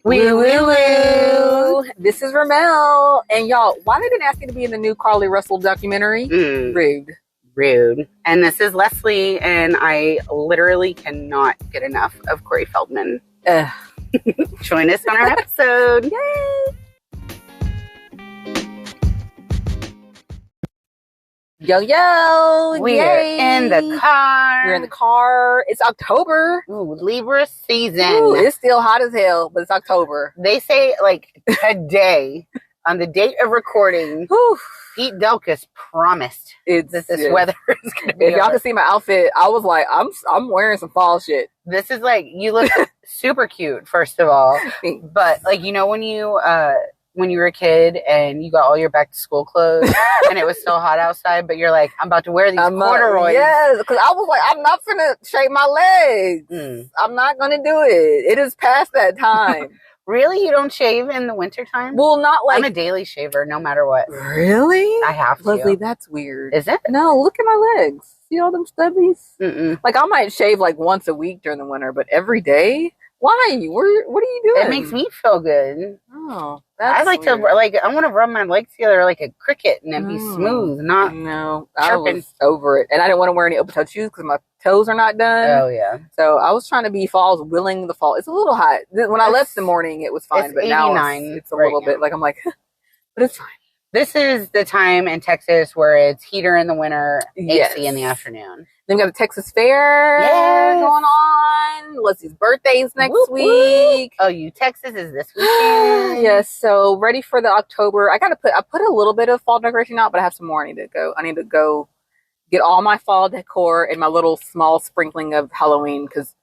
Woo woo woo. This is Ramelle. And y'all, why they didn't ask me to be in the new Carly Russell documentary? Rude. And this is Leslie, and I literally cannot get enough of Corey Feldman. Join us on our episode. Yay! Yo, yo! We're in the car. We're in the car. It's October. Ooh, Libra season. Ooh, it's still hot as hell, but it's October. They say, like, today, on the date of recording, Pete Delkus promised that this weather is going to be If y'all can see my outfit, I was like, I'm wearing some fall shit. This is like, you look super cute, first of all. But, like, you know, when you were a kid and you got all your back to school clothes and it was still hot outside, but you're like, I'm about to wear these corduroys. Yes, because I was like, I'm not gonna shave my legs. I'm not gonna do it. It is past that time. Really? You don't shave in the wintertime? Well, not like... I'm a daily shaver, no matter what. Really? I have to. Leslie, that's weird. Is it? No, look at my legs. See all them stubbies? Mm-mm. Like, I might shave like once a week during the winter, but every day? Why? What are you doing? It makes me feel good. Oh, I like weird. to, like, I want to rub my legs together like a cricket and then be smooth, not No, chirping. I was over it. And I didn't want to wear any open-toe shoes because my toes are not done. Oh, yeah. So I was trying to be falls, willing the fall. It's a little hot. When I left the morning, it was fine. It's But 89 now it's a little bit, like, I'm like, but it's fine. This is the time in Texas where it's heater in the winter, AC in the afternoon. Then we got the Texas Fair going on. Leslie's birthday's next week. Oh, Texas is this weekend. Yes, so ready for the October. I put a little bit of fall decoration out, but I have some more I need to go. I need to go get all my fall decor and my little small sprinkling of Halloween, because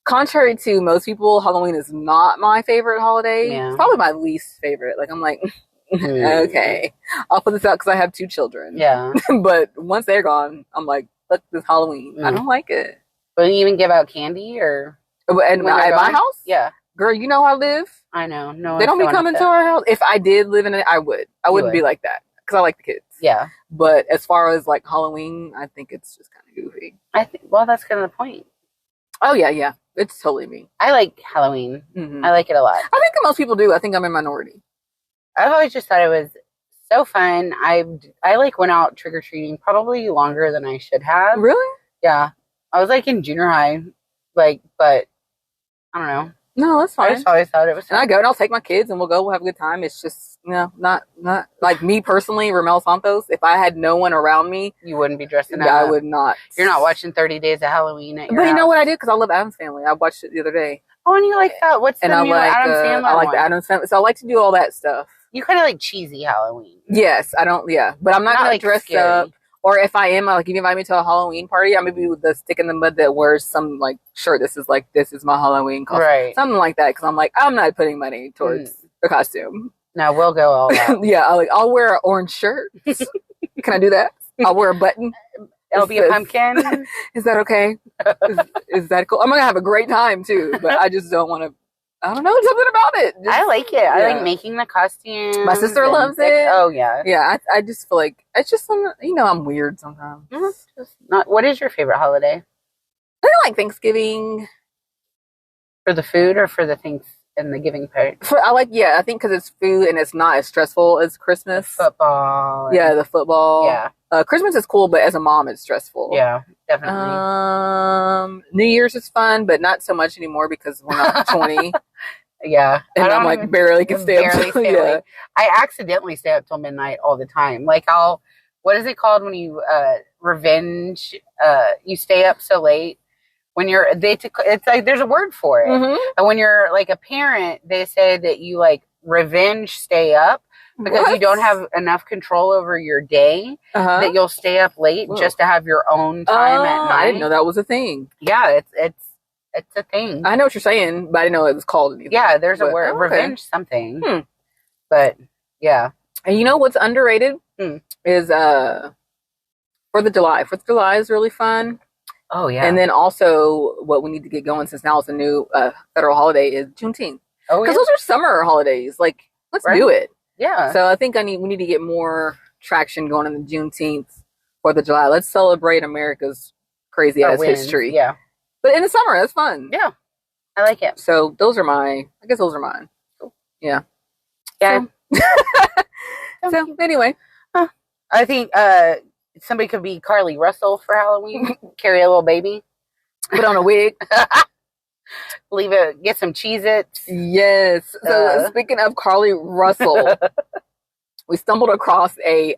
contrary to most people, Halloween is not my favorite holiday. Yeah. It's probably my least favorite. Like, I'm like, okay, I'll put this out because I have 2 children. Yeah. But once they're gone, I'm like, fuck this Halloween. I don't like it. Will you even give out candy or at my house? Yeah. Girl, you know how I live. I know. No, they don't be coming to our house. If I did live in it, I would. I wouldn't be like that because I like the kids. Yeah. But as far as like Halloween, I think it's just kind of goofy. Well, that's kind of the point. Oh yeah. It's totally me. I like Halloween. Mm-hmm. I like it a lot. I think that most people do. I think I'm a minority. I've always just thought it was so fun. I like went out trick-or-treating probably longer than I should have. Really? Yeah. I was like in junior high, like, but I don't know. No, that's fine. I just always thought it was fun. And I go and I'll take my kids and we'll have a good time. It's just, not like me personally, Ramelle Santos. If I had no one around me, you wouldn't be dressing up. I would not. You're not watching 30 Days of Halloween at your But you house. know what I did? Because I love Addams Family. I watched it the other day. Oh, and you like that? What's the new Addams Family I like one? the Addams Family. So I like to do all that stuff. You kind of like cheesy Halloween. Yes, I don't. Yeah, but I'm not gonna like dress scary. up. Or if I am, like, if you invite me to a Halloween party, I'm maybe with the stick in the mud that wears some like shirt. This is my Halloween costume, right? Something like that. Because I'm like, I'm not putting money towards the costume. No, we'll go all out. Yeah, I'll wear an orange shirt. Can I do that? I'll wear a button. It'll be a pumpkin. Is that okay? Is that cool? I'm gonna have a great time too, but I just don't want to. I don't know, something about it. I like it. I like making the costumes. My sister loves it. Oh yeah. Yeah, I just feel like it's just some. I'm weird sometimes. Just not. What is your favorite holiday? I like Thanksgiving. For the food or for the things in the giving part? I think because it's food and it's not as stressful as Christmas. Football. Yeah, the football. Yeah. Christmas is cool, but as a mom, it's stressful. Yeah, definitely. New Year's is fun, but not so much anymore because we're not 20. Yeah. And I'm like barely can stay up. Yeah. I accidentally stay up till midnight all the time. Like what is it called when you revenge? You stay up so late. When it's like there's a word for it. Mm-hmm. And when you're like a parent, they say that you like revenge stay up because you don't have enough control over your day that you'll stay up late just to have your own time at night. I didn't know that was a thing. Yeah, it's a thing. I know what you're saying, but I didn't know it was called anything. Yeah, there's a word, revenge something. But yeah. And you know what's underrated is 4th of July. 4th of July is really fun. Oh, yeah. And then also what we need to get going since now it's a new federal holiday is Juneteenth. Oh, because those are summer holidays. Like, let's do it. Yeah. So I think we need to get more traction going on the Juneteenth, 4th of July. Let's celebrate America's crazy ass history. Yeah. But in the summer, that's fun. Yeah. I like it. So those are mine. Yeah. Yeah. So anyway, I think somebody could be Carly Russell for Halloween. Carry a little baby. Put on a wig. Get some Cheez-Its. Yes. So speaking of Carly Russell, we stumbled across a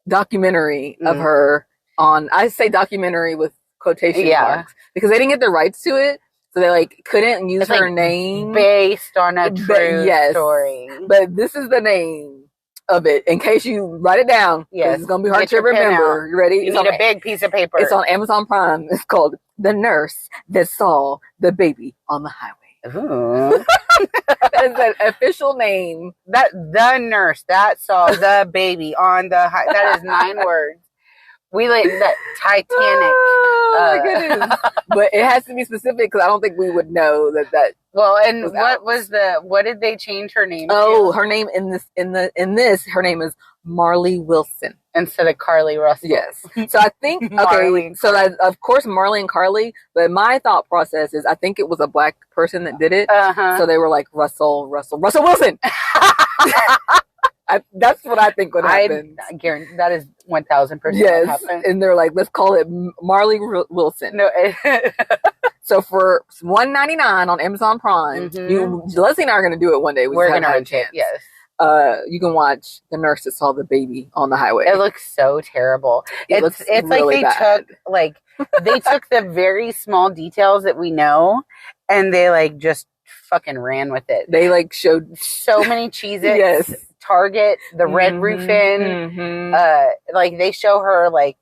documentary of her on, I say documentary with quotation marks, because they didn't get the rights to it. So they like couldn't use her name. Based on a true story. But this is the name of it. In case you write it down. Yes. It's going to be hard to remember. You ready? You need a big piece of paper. It's on Amazon Prime. It's called The Nurse That Saw the Baby on the Highway. Ooh. That is the official name. The nurse that saw the baby on the highway. That is 9 words. We like that Titanic. Oh my goodness. But it has to be specific because I don't think we would know that. Well, and what did they change her name to? To? Her name in this, her name is Marley Wilson. Instead of Carly Russell. Yes. So I think, of course Marley and Carly, but my thought process is I think it was a black person that did it. So they were like, Russell Wilson. That's what I think would happen. I guarantee that is 1,000% yes, what happened. And they're like, let's call it Marley Wilson. No. So for $1.99 on Amazon Prime, Leslie and I are going to do it one day. We're going to watch it. Yes. You can watch The Nurse That Saw the Baby on the Highway. It looks so terrible. It's really like they took the very small details that we know, and they like just fucking ran with it. They like showed so many Cheez-Its. Yes. Target, the Red Roof Inn, like they show her like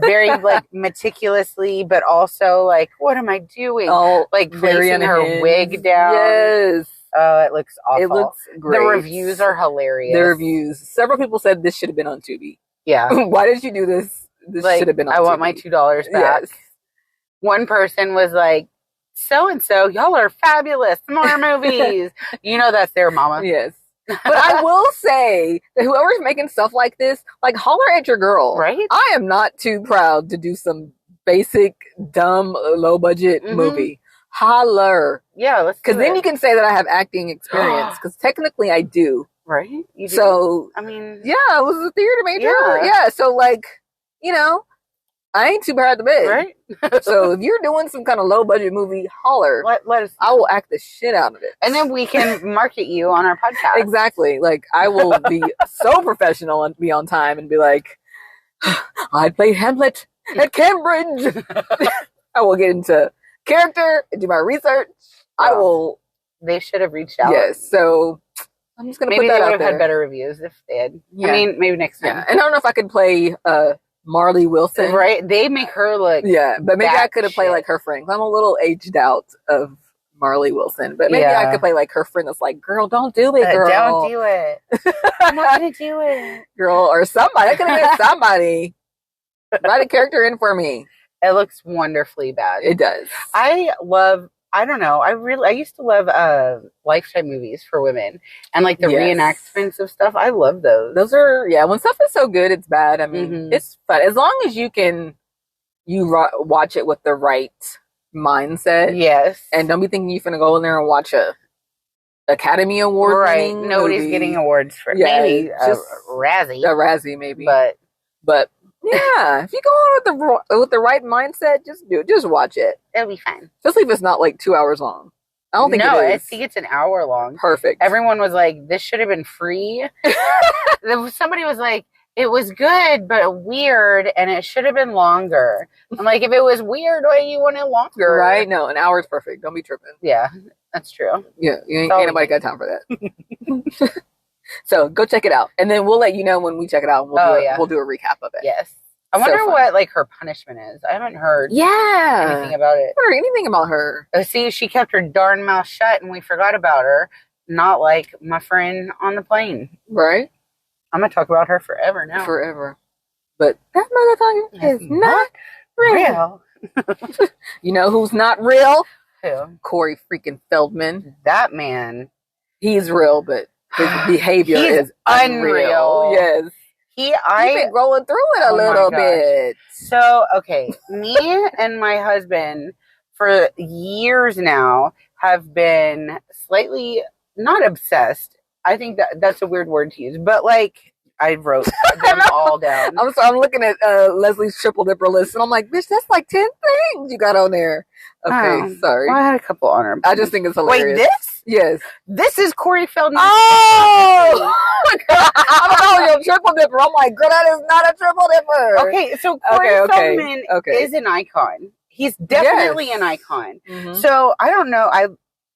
very like meticulously, but also like, what am I doing? Like placing her wig down. Yes. Oh, it looks awful. It looks great. The reviews are hilarious. Several people said this should have been on Tubi. Yeah. Why did you do this? This should have been on Tubi. I want my $2 back. Yes. One person was like, so-and-so, y'all are fabulous. More movies. You know that's their mama. Yes. But I will say that whoever's making stuff like this, like, holler at your girl. Right? I am not too proud to do some basic, dumb, low-budget movie. Holler. Yeah, let's do it. Because then you can say that I have acting experience, because technically I do. Right? You do? So, I mean... Yeah, I was a theater major. Yeah, so, like, you know, I ain't too bad to beg. Right? So if you're doing some kind of low budget movie, holler. Let us know. I will act the shit out of it. And then we can market you on our podcast. Exactly. Like, I will be so professional and be on time and be like, I played Hamlet at Cambridge. I will get into character and do my research. I will. They should have reached out. Yes. So I'm just going to put that out there. Maybe they would have had better reviews if they had. Yeah. I mean, maybe next time. Yeah. And I don't know if I could play Marley Wilson. Right? They make her look. Yeah, but maybe I could have played like her friend. I'm a little aged out of Marley Wilson, but maybe I could play like her friend that's like, girl, don't do it, girl. Don't do it. I'm not going to do it. Girl, or somebody. I could have get somebody. Write a character in for me. It looks wonderfully bad. It does. I don't know. I used to love Lifetime movies for women and like the reenactments of stuff. I love those. Those are when stuff is so good, it's bad. I mean, it's fun as long as you watch it with the right mindset. Yes, and don't be thinking you're gonna go in there and watch a Academy Award. Right, nobody's getting awards for it. Yeah, maybe a Razzie, maybe, but. Yeah, if you go on with the right mindset, just do it. Just watch it. It'll be fine. Especially if it's not like 2 hours long. I don't think it is. I think it's an hour long. Perfect. Everyone was like, this should have been free. Somebody was like, it was good, but weird, and it should have been longer. I'm like, if it was weird, why do you want it longer? Right? No, an hour is perfect. Don't be tripping. Yeah, that's true. Yeah, ain't nobody got time for that. So go check it out, and then we'll let you know when we check it out. We'll do a recap of it. Yes, I wonder what like her punishment is. I haven't heard. Anything about it. I haven't heard anything about her. See, she kept her darn mouth shut, and we forgot about her. Not like my friend on the plane. Right. I'm gonna talk about her forever now. Forever. But that motherfucker is not real. You know who's not real? Who? Corey freaking Feldman. That man. He's real, but his behavior is unreal. Yes. He's been rolling through it a little bit. So, okay. Me and my husband for years now have been slightly not obsessed. I think that's a weird word to use, but like I wrote them all down. I'm looking at Leslie's triple dipper list, and I'm like, bitch, that's like 10 things you got on there. Okay, sorry. Well, I had a couple on her. I just think it's hilarious. Wait, this? Yes. This is Corey Feldman. Oh! I'm calling you a triple dipper. I'm like, girl, that is not a triple dipper. Okay, so Corey Feldman is an icon. He's definitely an icon. Mm-hmm. So I don't know.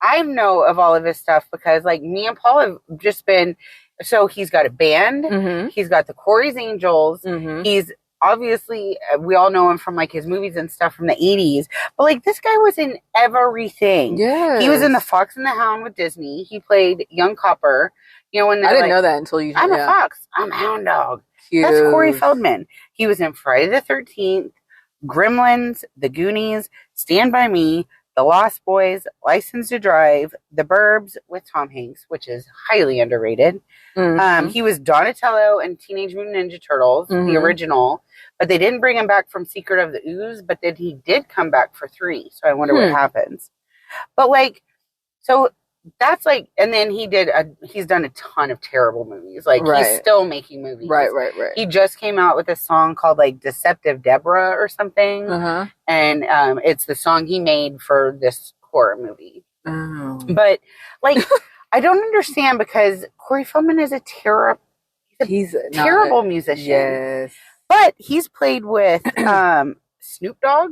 I know of all of his stuff because like me and Paul have just been. So he's got a band. Mm-hmm. He's got the Corey's Angels. Mm-hmm. He's obviously, we all know him from like his movies and stuff from the 80s. But like this guy was in everything. Yeah, he was in The Fox and the Hound with Disney. He played Young Copper. You know, when I didn't know that until you. I'm a fox. I'm a hound dog. Cute. That's Corey Feldman. He was in Friday the 13th, Gremlins, The Goonies, Stand By Me, The Lost Boys, License to Drive, The Burbs with Tom Hanks, which is highly underrated. Mm-hmm. He was Donatello in Teenage Mutant Ninja Turtles, the original, but they didn't bring him back from Secret of the Ooze, but then he did come back for 3, so I wonder what happens. But like, so that's like, and then he's done a ton of terrible movies. Like, he's still making movies. Right. He just came out with a song called like Deceptive Deborah or something, and it's the song he made for this horror movie. Oh. But like, I don't understand because Corey Feldman is he's a terrible musician. Yes. But he's played with Snoop Dogg.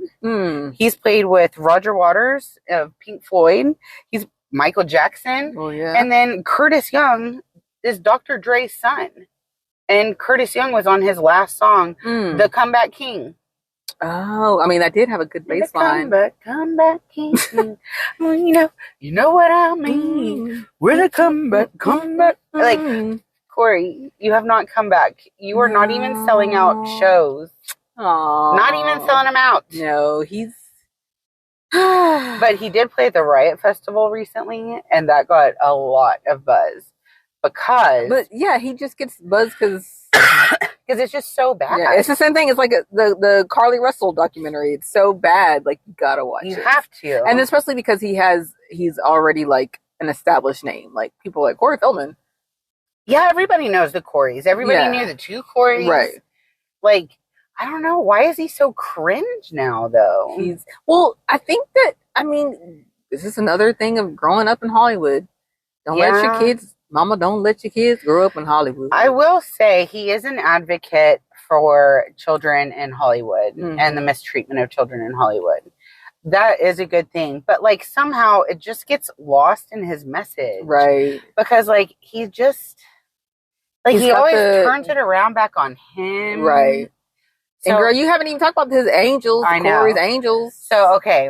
He's played with Roger Waters of Pink Floyd. He's Michael Jackson. Oh, yeah. And then Curtis Young is Dr. Dre's son. And Curtis Young was on his last song, The Comeback King. Oh, I mean, I did have a good bass line. Comeback King. you know what I mean. We're the comeback. Like, Corey, you have not come back. You are not even selling out shows. Aww. Not even selling them out. No, he's... But he did play at the Riot Festival recently, and that got a lot of buzz. But yeah, he just gets buzz because it's just so bad. Yeah, it's the same thing. It's like the Carly Russell documentary. It's so bad, like you gotta watch it. You have to, and especially because he's already like an established name. Like people like Corey Feldman. Yeah, everybody knows the Coreys. Everybody knew the 2 Coreys. Right. Like, I don't know, why is he so cringe now though? I think that this is another thing of growing up in Hollywood. Don't let your kids grow up in Hollywood. I will say he is an advocate for children in Hollywood and the mistreatment of children in Hollywood. That is a good thing. But like somehow it just gets lost in his message. Right. Because like he just he always turns it around back on him. Right. So, and girl, you haven't even talked about his angels. I know. Corey's Angels. So okay.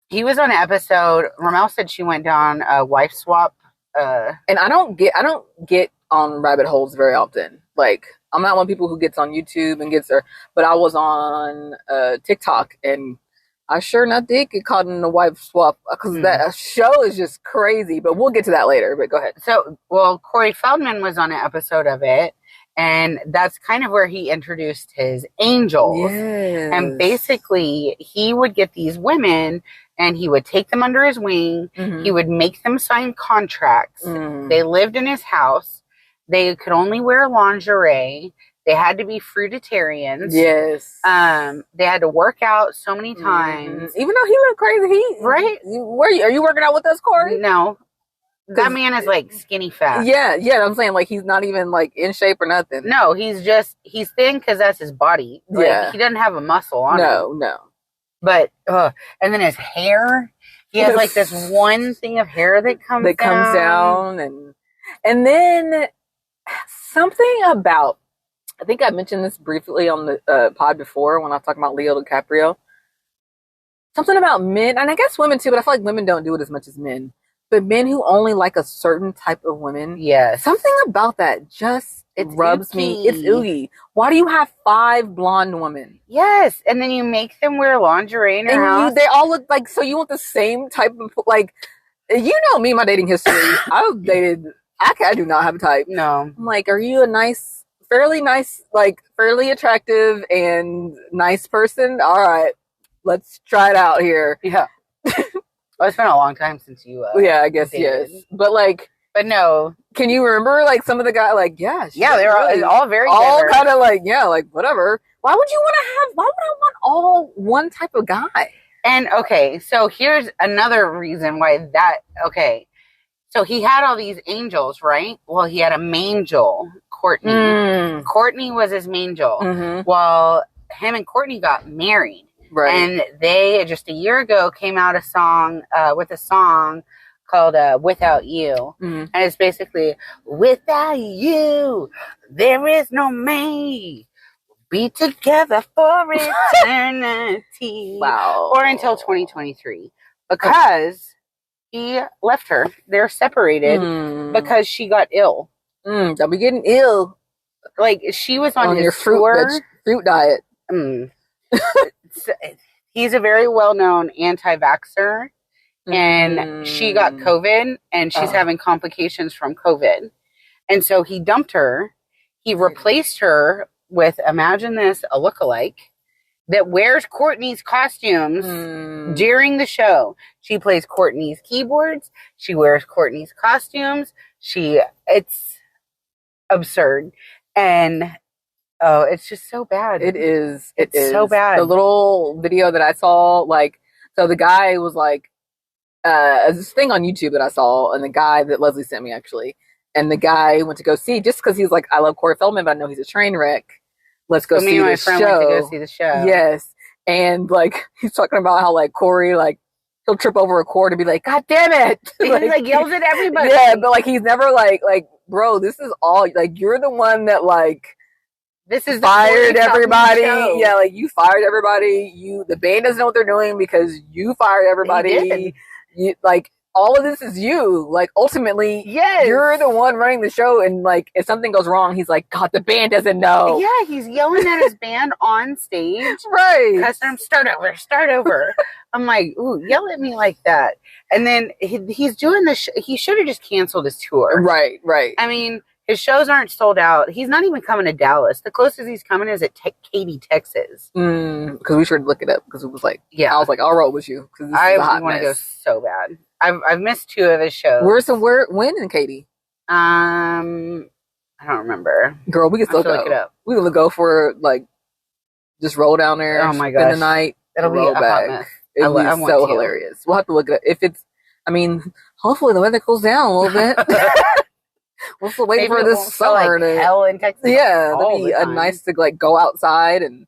He was on an episode. Ramelle said she went down a wife swap. And I don't get on rabbit holes very often. Like, I'm not one of the people who gets on YouTube and gets there, but I was on TikTok and I sure enough did get caught in a wife swap because that show is just crazy. But we'll get to that later. But go ahead. So, Corey Feldman was on an episode of it, and that's kind of where he introduced his angels. Yes. And basically, he would get these women. And he would take them under his wing. He would make them sign contracts. They lived in his house. They could only wear lingerie. They had to be fruitarians. Yes. They had to work out so many times. Even though he looked crazy. Right? Are you working out with us, Corey? No. That man is like skinny fat. Yeah. I'm saying like he's not even like in shape or nothing. No, he's thin because that's his body. Like, he doesn't have a muscle on him. No. But, and then his hair, he has like this one thing of hair that comes down. And then something about, I think I mentioned this briefly on the pod before when I was talking about Leo DiCaprio. Something about men, and I guess women too, but I feel like women don't do it as much as men. But men who only like a certain type of women. Yes. Something about that just rubs me. It's oogie. Why do you have 5 blonde women? Yes. And then you make them wear lingerie in your house. They all look like, so you want the same type of, like, you know me, my dating history. I've dated, I do not have a type. No. I'm like, are you a fairly attractive and nice person? All right. Let's try it out here. Yeah. Well, it's been a long time since you yeah, I guess dated. Yes. But like But no. Can you remember like some of the guys? Like, yeah, they're really, all very all kind of like, yeah, like whatever. Why would I want all one type of guy? And okay, so here's another reason why that. Okay, so he had all these angels, right? Well, he had a mangel, Courtney. Courtney was his mangel. Well, him and Courtney got married. Right. And they, just a year ago, came out with a song called Without You. And it's basically, without you, there is no me. Be together for eternity. Wow. Or until 2023. Because he left her. They're separated because she got ill. Don't be getting ill. Like, she was on his your fruit diet. He's a very well-known anti-vaxxer, and she got COVID, and she's having complications from COVID. And so he dumped her. He replaced her with, imagine this, a lookalike that wears Courtney's costumes during the show. She plays Courtney's keyboards. She wears Courtney's costumes. It's absurd. And oh, it's just so bad. It is. It's so bad. The little video that I saw, like, so the guy was like, this thing on YouTube that I saw, and the guy that Leslie sent me actually, and the guy went to go see, just because he's like, I love Corey Feldman, but I know he's a train wreck. Let's go see the show. Went to go see the show. Yes. And like, he's talking about how like Corey, like, he'll trip over a cord and be like, God damn it. He like yells at everybody. Yeah, but like, he's never like, bro, this is all, like, you're the one that like, this is fired everybody. Yeah, like you fired everybody. The band doesn't know what they're doing because you fired everybody. Like all of this is you. Like ultimately, you're the one running the show. And like if something goes wrong, he's like, God, the band doesn't know. Yeah, he's yelling at his band on stage. Right. Custom, start over. I'm like, ooh, yell at me like that. And then he's doing this. He should have just canceled his tour. Right. I mean, his shows aren't sold out. He's not even coming to Dallas. The closest he's coming is at Katy, Texas. Because we should look it up. Because it was like, I was like, I'll roll with you. Because I want to go so bad. I've missed 2 of his shows. When in Katy? I don't remember. Girl, we can still look it up. We can go for like, just roll down there. Oh my gosh. Spend the night. It'll be a hot mess. It'll be so hilarious. We'll have to look it up. If it's, I mean, hopefully the weather cools down a little bit. We'll still wait for this summer to hell in Texas. Yeah, that'd be nice to like go outside and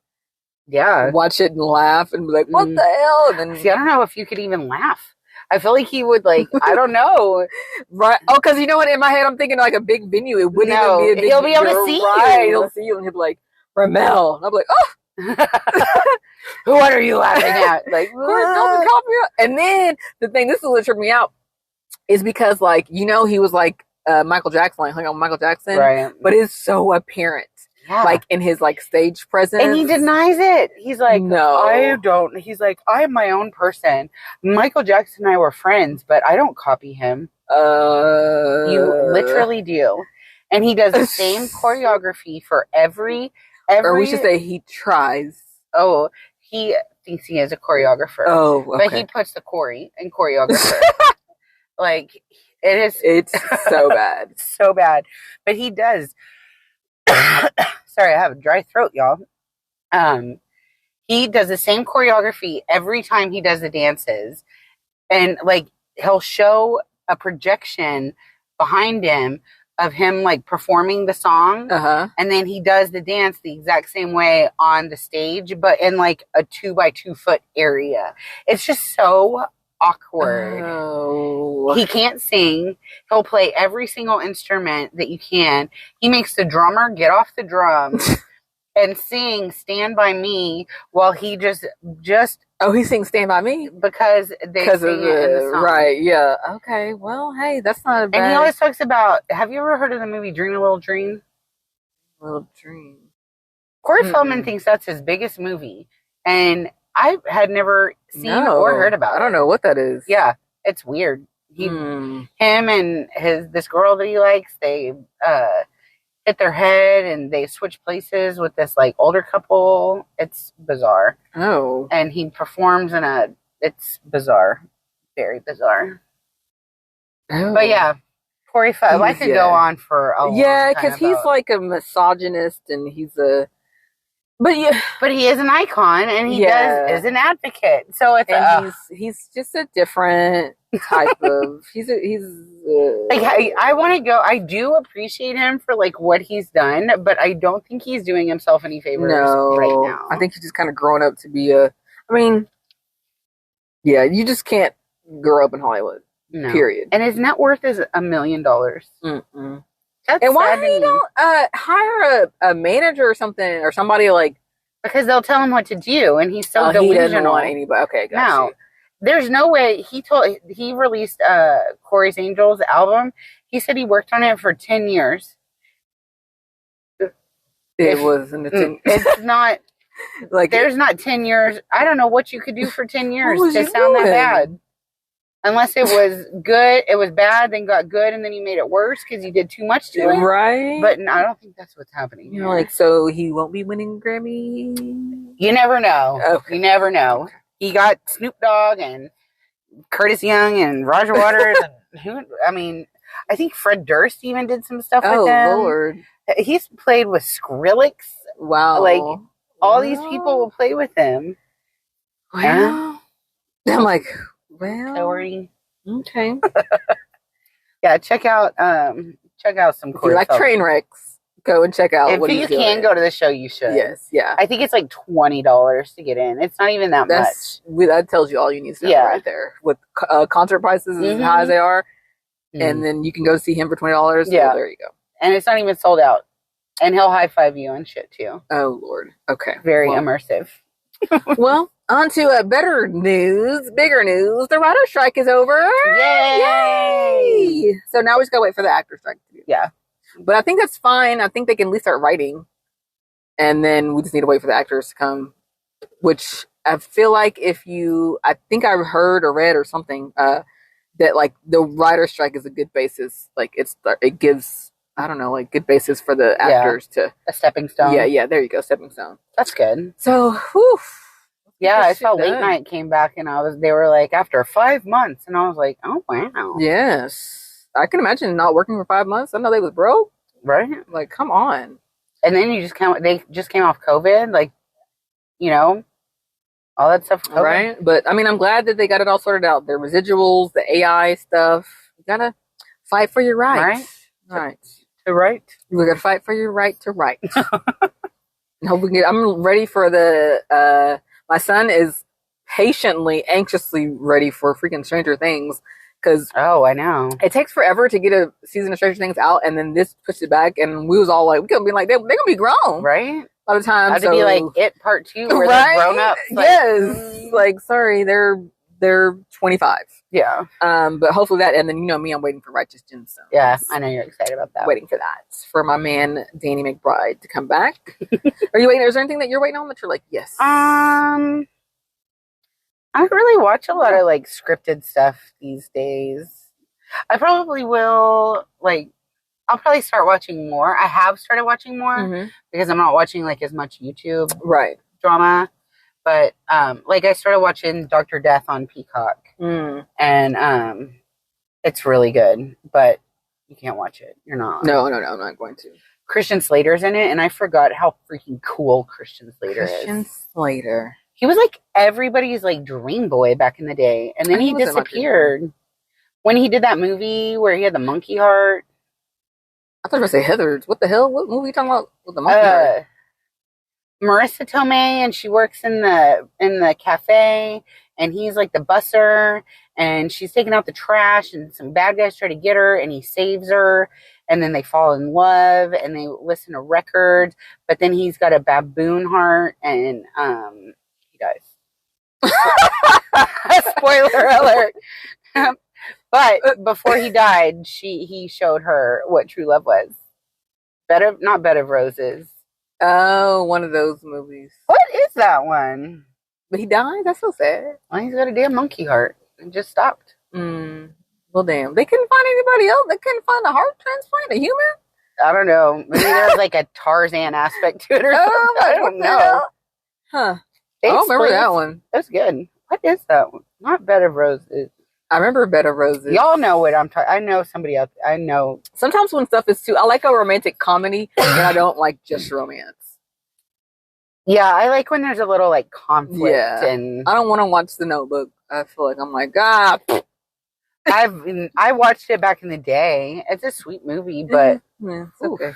watch it and laugh and be like, what the hell? And then see, I don't know if you could even laugh. I feel like he would like, I don't know. Right. Oh, because you know what? In my head, I'm thinking like a big venue. It wouldn't even be a big venue. He'll be able to see you. He'll see you and he'll be like, Ramelle. And I'll be like, oh. What are you laughing at? Like, and then the thing, this is what tripped me out, is because like, you know, he was like, Michael Jackson, like hung on Michael Jackson, right? But it's so apparent, like in his like stage presence, and he denies it. He's like, no, I don't. He's like, I'm my own person. Michael Jackson and I were friends, but I don't copy him. You literally do, and he does the same choreography for every. Or we should say he tries. Oh, he thinks he is a choreographer. Oh, okay. But he puts the Corey in choreographer. Like. It's so bad. So bad. But he does. Sorry, I have a dry throat, y'all. He does the same choreography every time he does the dances. And like he'll show a projection behind him of him like performing the song. And then he does the dance the exact same way on the stage, but in like a 2x2 foot area. It's just so awkward. Oh. He can't sing. He'll play every single instrument that you can. He makes the drummer get off the drums and sing Stand By Me while he just oh, he sings Stand By Me? Because they sing it in the song. Right, yeah. Okay, well, hey, that's not a bad... And he always talks about, have you ever heard of the movie Dream a Little Dream? Little Dream. Corey Feldman thinks that's his biggest movie. And I had never seen or heard about it. I don't know what that is. Yeah, it's weird. Him and this girl that he likes, they hit their head and they switch places with this like older couple. It's bizarre. Oh. And he performs it's bizarre. Very bizarre. Oh. But yeah, Corey Feldman. I could go on for a long time. Because he's like a misogynist and he's a... But he is an icon and he is an advocate. So it's he's just a different type of like I want to go. I do appreciate him for like what he's done, but I don't think he's doing himself any favors right now. I think he's just kind of growing up to be a... I mean, yeah, you just can't grow up in Hollywood. No. Period. And his net worth is $1 million. Mm-mm. And why do you don't hire a manager or something or somebody like... Because they'll tell him what to do, and he's so delusional. He doesn't want anybody. Okay, gotcha. There's no way. He released Corey's Angels album. He said he worked on it for 10 years. It's not like there's not 10 years. I don't know what you could do for 10 years to sound that bad. Unless it was good, it was bad, then got good, and then you made it worse because you did too much to it. Right. But I don't think that's what's happening. You know, like, so he won't be winning Grammy? You never know. Okay. You never know. He got Snoop Dogg and Curtis Young and Roger Waters. I think Fred Durst even did some stuff with him. Oh, Lord. He's played with Skrillex. Wow. Like, all these people will play with him. Wow. I'm like... Well, Corey. Okay. Yeah, check out some Corey. If you like train wrecks, go and check out. If you can go to the show, you should. Yes, yeah. I think it's like $20 to get in. It's not even that much. That tells you all you need to know right there. With concert prices as high as they are, and then you can go see him for $20. Yeah, well, there you go. And it's not even sold out. And he'll high five you and shit too. Oh Lord. Okay. Very immersive. Well, on to bigger news. The writer strike is over. Yay! So now we just gotta wait for the actor strike to do. Yeah. But I think that's fine. I think they can at least start writing. And then we just need to wait for the actors to come. Which I feel like I think I heard or read or something, that like the writer strike is a good basis. Like it gives, I don't know, like good basis for the actors to... A stepping stone. Yeah, there you go, stepping stone. That's good. So, whew. Yeah, I saw Late Night came back and they were like, after 5 months. And I was like, oh, wow. Yes. I can imagine not working for 5 months. I know they was broke. Right? Like, come on. And then they just came off COVID. Like, you know, all that stuff. Right? But, I mean, I'm glad that they got it all sorted out. The residuals, the AI stuff. You gotta fight for your rights. Right. To write. We gotta fight for your right to write. I'm ready for the... my son is anxiously ready for freaking Stranger Things because I know it takes forever to get a season of Stranger Things out, and then this pushed it back, and we was all like, we gonna be like, they're gonna be grown, right? A lot of times, had to be like It Part 2, where they're grown up. Like, yes, like sorry, they're 25. Yeah. But hopefully that, and then you know me, I'm waiting for Righteous Gemstones. Yeah, I know you're excited about that. Waiting for that for my man Danny McBride to come back. Are you waiting? Is there anything that you're waiting on that you're like, yes? I don't really watch a lot of like scripted stuff these days. I probably will I'll probably start watching more. I have started watching more because I'm not watching like as much YouTube drama. But like I started watching Dr. Death on Peacock. And it's really good, but you can't watch it. You're not. No, I'm not going to. Christian Slater's in it, and I forgot how freaking cool Christian Slater is. Christian Slater. He was like everybody's like dream boy back in the day, and then he disappeared when he did that movie where he had the monkey heart. I thought you were going to say Heathers. What the hell? What movie are you talking about with the monkey heart? Marissa Tomei, and she works in the cafe, and he's like the busser, and she's taking out the trash, and some bad guys try to get her, and he saves her, and then they fall in love, and they listen to records, but then he's got a baboon heart, and he dies. Spoiler alert. But before he died, he showed her what true love was. Not Bed of Roses. Oh, one of those movies. What is that one? But he died? That's so sad. Well, he's got a damn monkey heart. It just stopped. Well, damn. They couldn't find anybody else? They couldn't find a heart transplant? A human? I don't know. Maybe there's like a Tarzan aspect to it or something. I don't know. Huh. I don't remember that one. That's good. What is that one? Not Bed of Roses. I remember Bed of Roses. Y'all know what I'm talking. I know somebody else. I know. Sometimes when stuff is too, I like a romantic comedy, and I don't like just romance. Yeah, I like when there's a little like conflict, and I don't want to watch The Notebook. I feel like I'm like, I watched it back in the day. It's a sweet movie, but yeah, it's okay.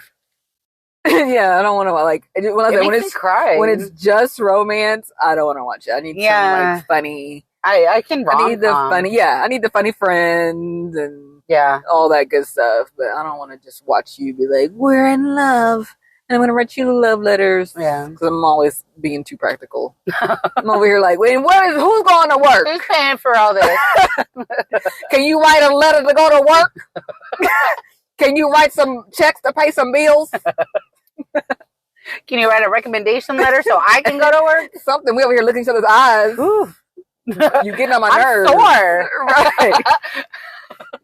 Yeah, I don't want to like when it's cry. When it's just romance, I don't want to watch it. I need some like funny. I can rom-com. I need the funny. Yeah, I need the funny friends and all that good stuff. But I don't want to just watch you be like, we're in love, and I'm gonna write you love letters. Yeah, because I'm always being too practical. I'm over here like, wait, who's going to work? Who's paying for all this? Can you write a letter to go to work? Can you write some checks to pay some bills? Can you write a recommendation letter so I can go to work? Something. We over here looking each other's eyes. Ooh. You getting on my nerves. Sore. Right.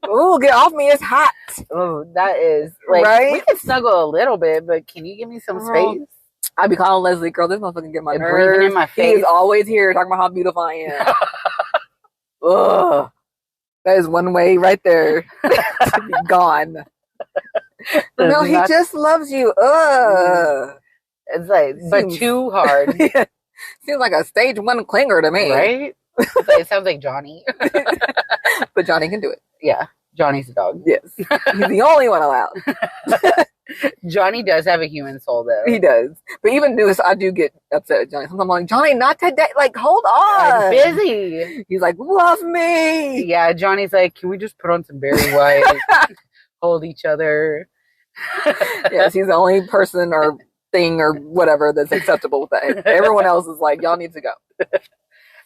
Ooh, get off me. It's hot. Oh, that is like, right? We can snuggle a little bit, but can you give me some space? I be calling Leslie, girl, this motherfucker get my nerves. Breathing in my face. He is always here talking about how beautiful I am. Ugh. That is one way right there to be gone. No, he just loves you. Ugh. It's like, but too hard. Seems like a stage 1 clinger to me. Right? It sounds like Johnny. But Johnny can do it. Yeah. Johnny's a dog. Yes. He's the only one allowed. Johnny does have a human soul, though. He does. But even this, I do get upset at Johnny. Sometimes I'm like, Johnny, not today. Like, hold on. I'm busy. He's like, love me. Yeah, Johnny's like, can we just put on some Barry White? Hold each other. Yes, he's the only person or thing or whatever that's acceptable with that. Everyone else is like, y'all need to go.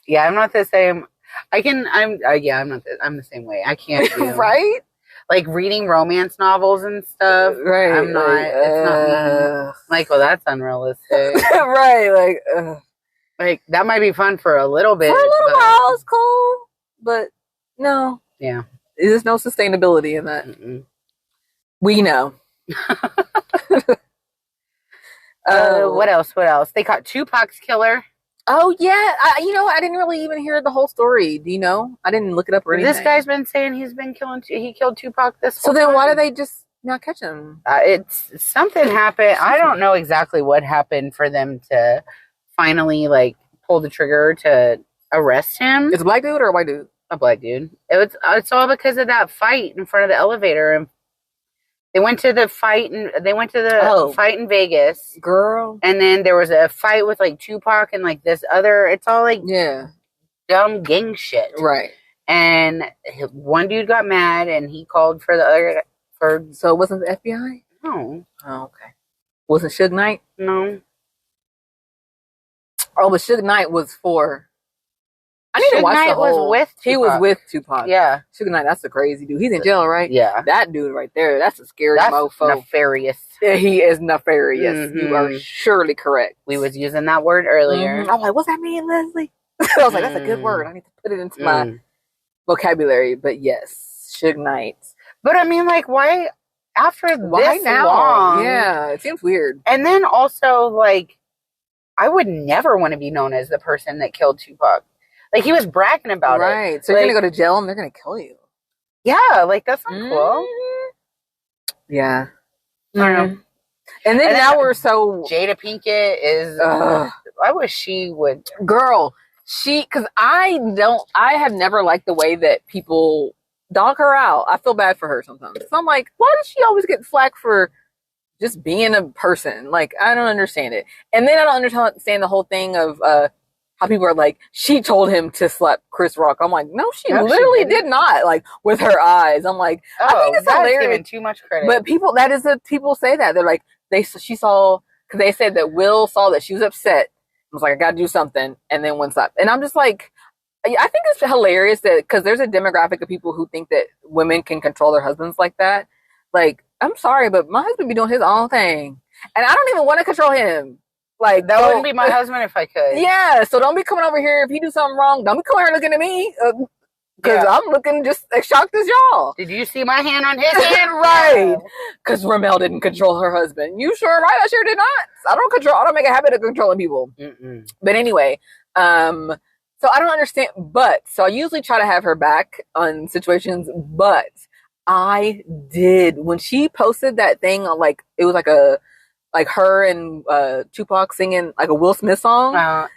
Yeah, I'm not the same. I'm the same way. I can't do right? Like reading romance novels and stuff. Right. I'm not, it's not like, well, that's unrealistic. Right. Like that might be fun for a little bit. For a little while, it's cool. But no. Yeah. There's no sustainability in that. Mm-mm. We know. What else? They caught Tupac's killer. Oh, yeah. I didn't really even hear the whole story. Do you know? I didn't look it up or anything. This guy's been saying he killed Tupac this whole time. So then why did they just not catch him? It's something happened. I don't know exactly what happened for them to finally like pull the trigger to arrest him. It's a black dude or a white dude? A black dude. It's all because of that fight in front of the elevator, and they went to the fight fight in Vegas, girl. And then there was a fight with like Tupac and like this other. It's all like dumb gang shit, right? And one dude got mad and he called for the other. So it wasn't the FBI? No. Oh, okay. Was it Suge Knight? No. Oh, but Suge Knight was for. I need to watch the whole. He was with Tupac. Yeah. Suge Knight, that's a crazy dude. He's in jail, right? Yeah. That dude right there, that's a scary mofo. Nefarious. Yeah, he is nefarious. Mm-hmm. You are surely correct. We was using that word earlier. Mm-hmm. I'm like, what's that mean, Leslie? I was like, that's a good word. I need to put it into my vocabulary. But yes, Suge Knight. But I mean, like, why this now? Long? Yeah, it seems weird. And then also, like, I would never want to be known as the person that killed Tupac. Like, he was bragging about it. Right. So like, you're going to go to jail and they're going to kill you. Yeah, like, that's not cool. Yeah. I don't know. And then now we're so... Jada Pinkett is... I wish she would... Girl, because I have never liked the way that people dog her out. I feel bad for her sometimes. So I'm like, why does she always get flack for just being a person? Like, I don't understand it. And then I don't understand the whole thing of... how people are like, she told him to slap Chris Rock. I'm like, no, she literally did not. Like, with her eyes. I'm like, I think it's hilarious. Giving too much credit. But people say that. They're like, she saw, because they said that Will saw that she was upset. I was like, I got to do something. And then went slap. And I'm just like, I think it's hilarious that, because there's a demographic of people who think that women can control their husbands like that. Like, I'm sorry, but my husband be doing his own thing. And I don't even want to control him. Like, that wouldn't be my husband if I could. Yeah, so don't be coming over here if he do something wrong. Don't be coming here looking at me because I'm looking just as shocked as y'all. Did you see my hand on his hand? Right, because Ramelle didn't control her husband. You sure right? I sure did not. I don't make a habit of controlling people. Mm-mm. But anyway, So I don't understand, so I usually try to have her back on situations, but I did when she posted that thing on like it was like her and Tupac singing like a Will Smith song.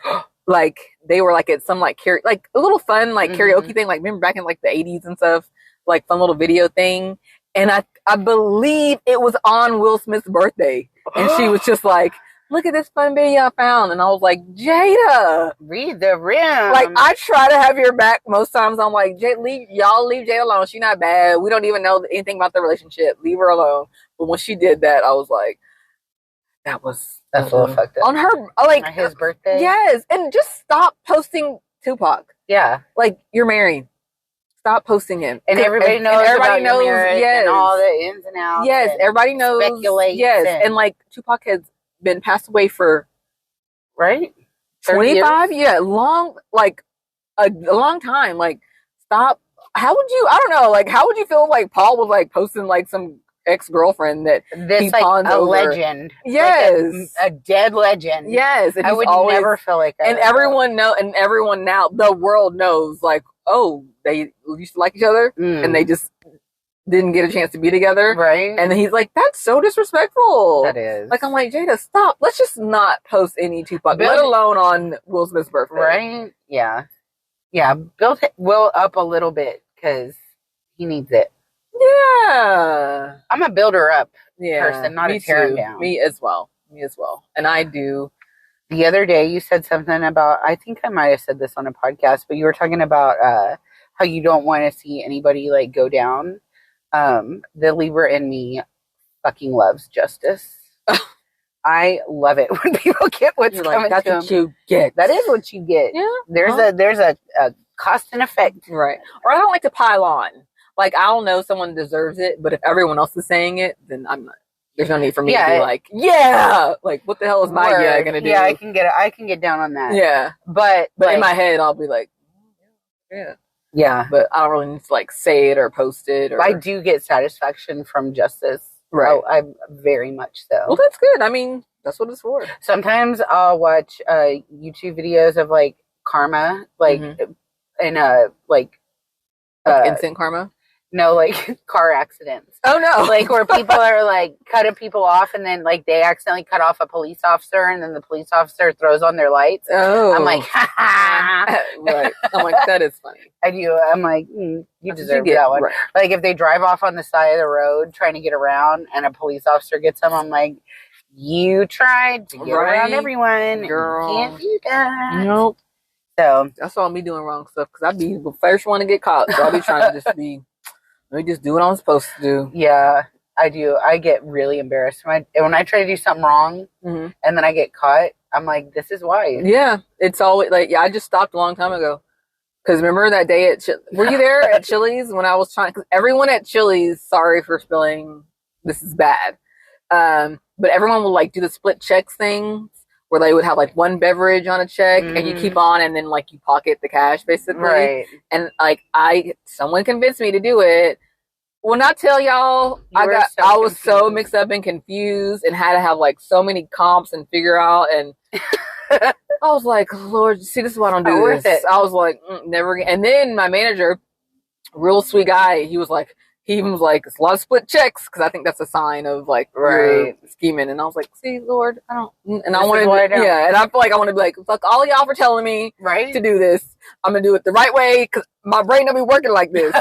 Like they were like at some like like a little fun like karaoke thing, like remember back in like the 80s and stuff, like fun little video thing. And I believe it was on Will Smith's birthday. And she was just like, look at this fun video I found. And I was like, Jada, read the rim. Like I try to have your back most times. I'm like, leave Jada alone. She's not bad. We don't even know anything about the relationship. Leave her alone. But when she did that, I was like, that's a little fucked up. On her, like on his birthday? Yes. And just stop posting Tupac. Yeah. Like you're married. Stop posting him. And everybody knows about your marriage and all the ins and outs. Yes, everybody knows. Speculate. Yes, and like Tupac has been passed away for 25 years? Yeah, long, like a long time. Like stop. How would you, I don't know, like how would you feel if like Paul was like posting like some ex-girlfriend that this like a over. Legend. Yes. Like a dead legend. Yes. I would never feel like that. And everyone now, the world knows like, oh, they used to like each other and they just didn't get a chance to be together. Right. And then he's like, that's so disrespectful. That is. Like, I'm like, Jada, stop. Let's just not post any Tupac, let alone on Will Smith's birthday. Right? Yeah. Yeah. Build Will up a little bit because he needs it. Yeah. I'm a builder up person, not a tear him down. Me as well. And I do. The other day you said something about, I think I might have said this on a podcast, but you were talking about how you don't want to see anybody like go down. The Libra in me fucking loves justice. I love it when people get what's coming that's to them. What you get. That is what you get. Yeah. There's a cost and effect. Right. Or I don't like to pile on. Like, I'll know someone deserves it, but if everyone else is saying it, then I'm not. There's no need for me to be like, yeah! Like, what the hell is my going to do? Yeah, I can get down on that. Yeah. But like, in my head, I'll be like, yeah. Yeah. But I don't really need to, like, say it or post it. Or... I do get satisfaction from justice. Right. I very much so. Well, that's good. I mean, that's what it's for. Sometimes I'll watch YouTube videos of, like, karma, like, in like instant karma? No, like car accidents. Oh no! Like where people are like cutting people off, and then like they accidentally cut off a police officer, and then the police officer throws on their lights. Oh, I'm like, ha ha! Right. I'm like, that is funny. I do. I'm like, you deserve that one. Right. Like if they drive off on the side of the road trying to get around, and a police officer gets them, I'm like, you tried to get around everyone. Girl. You can't do that. Nope. So that's all me doing wrong stuff because I be the first one to get caught. So I'll be trying to just be. Let me just do what I'm supposed to do. Yeah, I do. I get really embarrassed when I try to do something wrong and then I get caught. I'm like, this is why. Yeah, it's always like, I just stopped a long time ago. Because remember that day were you there at Chili's when I was trying? Because everyone at Chili's, sorry for spilling, this is bad. But everyone will like do the split checks thing where they would have like one beverage on a check and you keep on and then like you pocket the cash basically. Right. And like someone convinced me to do it. When I tell y'all, I was so mixed up and confused and had to have like so many comps and figure out and I was like, Lord, see, this is why I don't do this. I was like, never again. And then my manager, real sweet guy, he even was like, it's a lot of split checks because I think that's a sign of like scheming. And I was like, see, Lord, I don't. And I wanted to, and I feel like I want to be like, fuck all y'all for telling me to do this. I'm gonna do it the right way because my brain don't be working like this.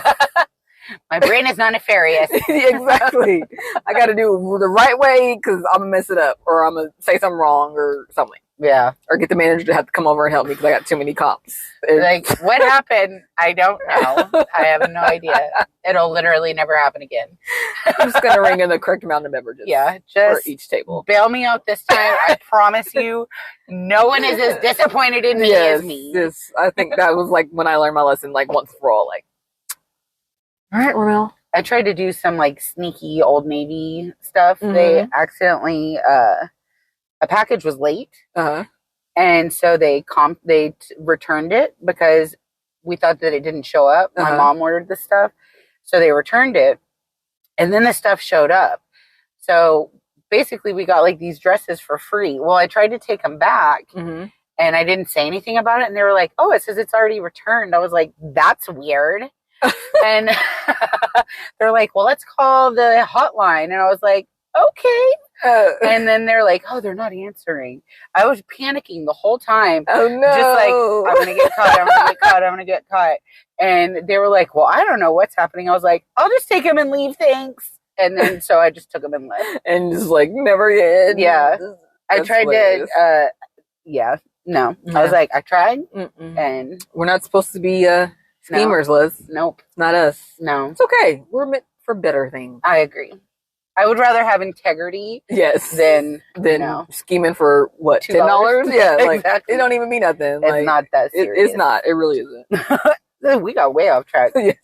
My brain is not nefarious. Exactly. I got to do the right way because I'm gonna mess it up or I'm gonna say something wrong or something. Yeah. Or get the manager to have to come over and help me because I got too many comps. Like, what happened? I don't know. I have no idea. It'll literally never happen again. I'm just going to ring in the correct amount of beverages. Yeah. Just for each table. Bail me out this time. I promise you, no one is as disappointed in me as me. Yes. I think that was like when I learned my lesson, like once for all, like, all right, Ramelle. I tried to do some like sneaky Old Navy stuff. They accidentally, a package was late, and so they returned it because we thought that it didn't show up. My mom ordered the stuff, so they returned it, and then the stuff showed up. So basically, we got like these dresses for free. Well, I tried to take them back, and And I didn't say anything about it. And they were like, oh, it says it's already returned. I was like, that's weird. And they're like, well, let's call the hotline. And I was like, okay. And then they're like, oh, they're not answering. I was panicking the whole time. Oh, no. Just like, I'm going to get caught. I'm going to get caught. I'm going to get caught. And they were like, well, I don't know what's happening. I was like, I'll just take him and leave. Thanks. And then so I just took him and left. And just like, never again. Yeah. I tried hilarious. to, yeah. No. Yeah. I was like, I tried. Mm-mm. And we're not supposed to be schemers, Liz. Nope. It's not us. No. It's okay. We're meant for better things. I agree. I would rather have integrity Yes. than scheming for what, $10? Yeah, like exactly. it don't even mean nothing. It's like, not that serious. It's not. It really isn't. We got way off track. Yes.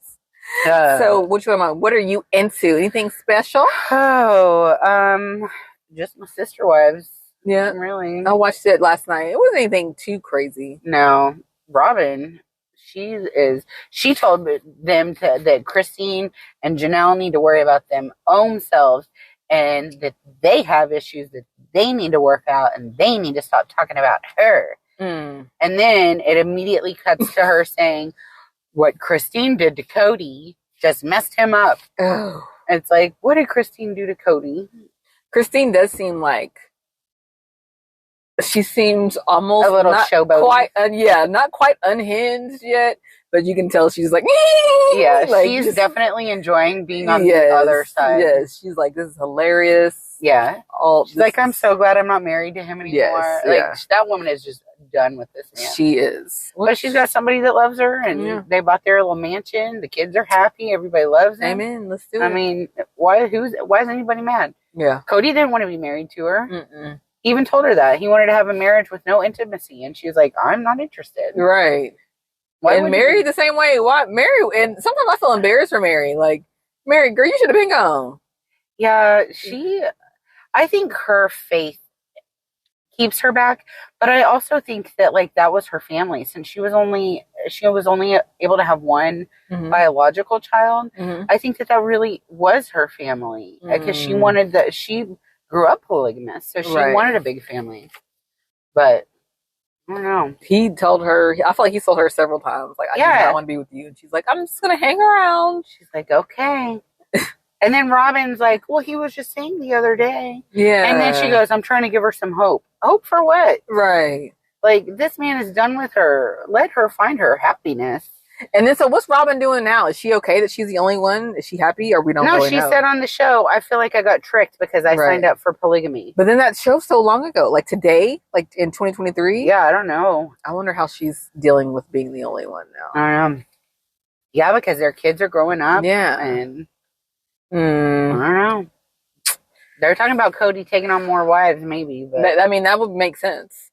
So what are you into? Anything special? Oh, just my sister wives. Yeah. Really. I watched it last night. It wasn't anything too crazy. No. Robin, she told them that Christine and Janelle need to worry about them own selves, and that they have issues that they need to work out, and they need to stop talking about her. Mm. And then it immediately cuts to her saying, what Christine did to Cody just messed him up. Oh. It's like, what did Christine do to Cody? Christine does seem like she seems almost a little showboat. Not quite unhinged yet, but you can tell she's like, yeah, like, she's definitely enjoying being on the other side. Yes, she's like, this is hilarious. Yeah, she's like, I'm so glad I'm not married to him anymore. Yes, like that woman is just done with this man. She is, but she's got somebody that loves her, and they bought their little mansion. The kids are happy. Everybody loves them. Amen. Let's do it. I mean, why is anybody mad? Yeah, Cody didn't want to be married to her. Mm-mm. He even told her that he wanted to have a marriage with no intimacy, and she was like, I'm not interested. Right. And Mary the same way. Why Mary? And sometimes I feel embarrassed for Mary. Like, Mary, girl, you should have been gone. Yeah, I think her faith keeps her back, but I also think that like that was her family, since she was only able to have one biological child. Mm-hmm. I think that really was her family, because she grew up polygamous, so she wanted a big family. But I don't know. He told her, I feel like he told her several times, like, I do not want to be with you. And she's like, I'm just going to hang around. She's like, okay. And then Robin's like, well, he was just saying the other day. Yeah. And then she goes, I'm trying to give her some hope. Hope for what? Right. Like, this man is done with her. Let her find her happiness. And then, so what's Robin doing now? Is she okay that she's the only one? Is she happy, or we don't really know? No, she said on the show, I feel like I got tricked because I signed up for polygamy. But then that show's so long ago. Like today? Like in 2023? Yeah, I don't know. I wonder how she's dealing with being the only one now. I don't know. Yeah, because their kids are growing up. Yeah. And I don't know. They're talking about Cody taking on more wives, maybe. But I mean, that would make sense.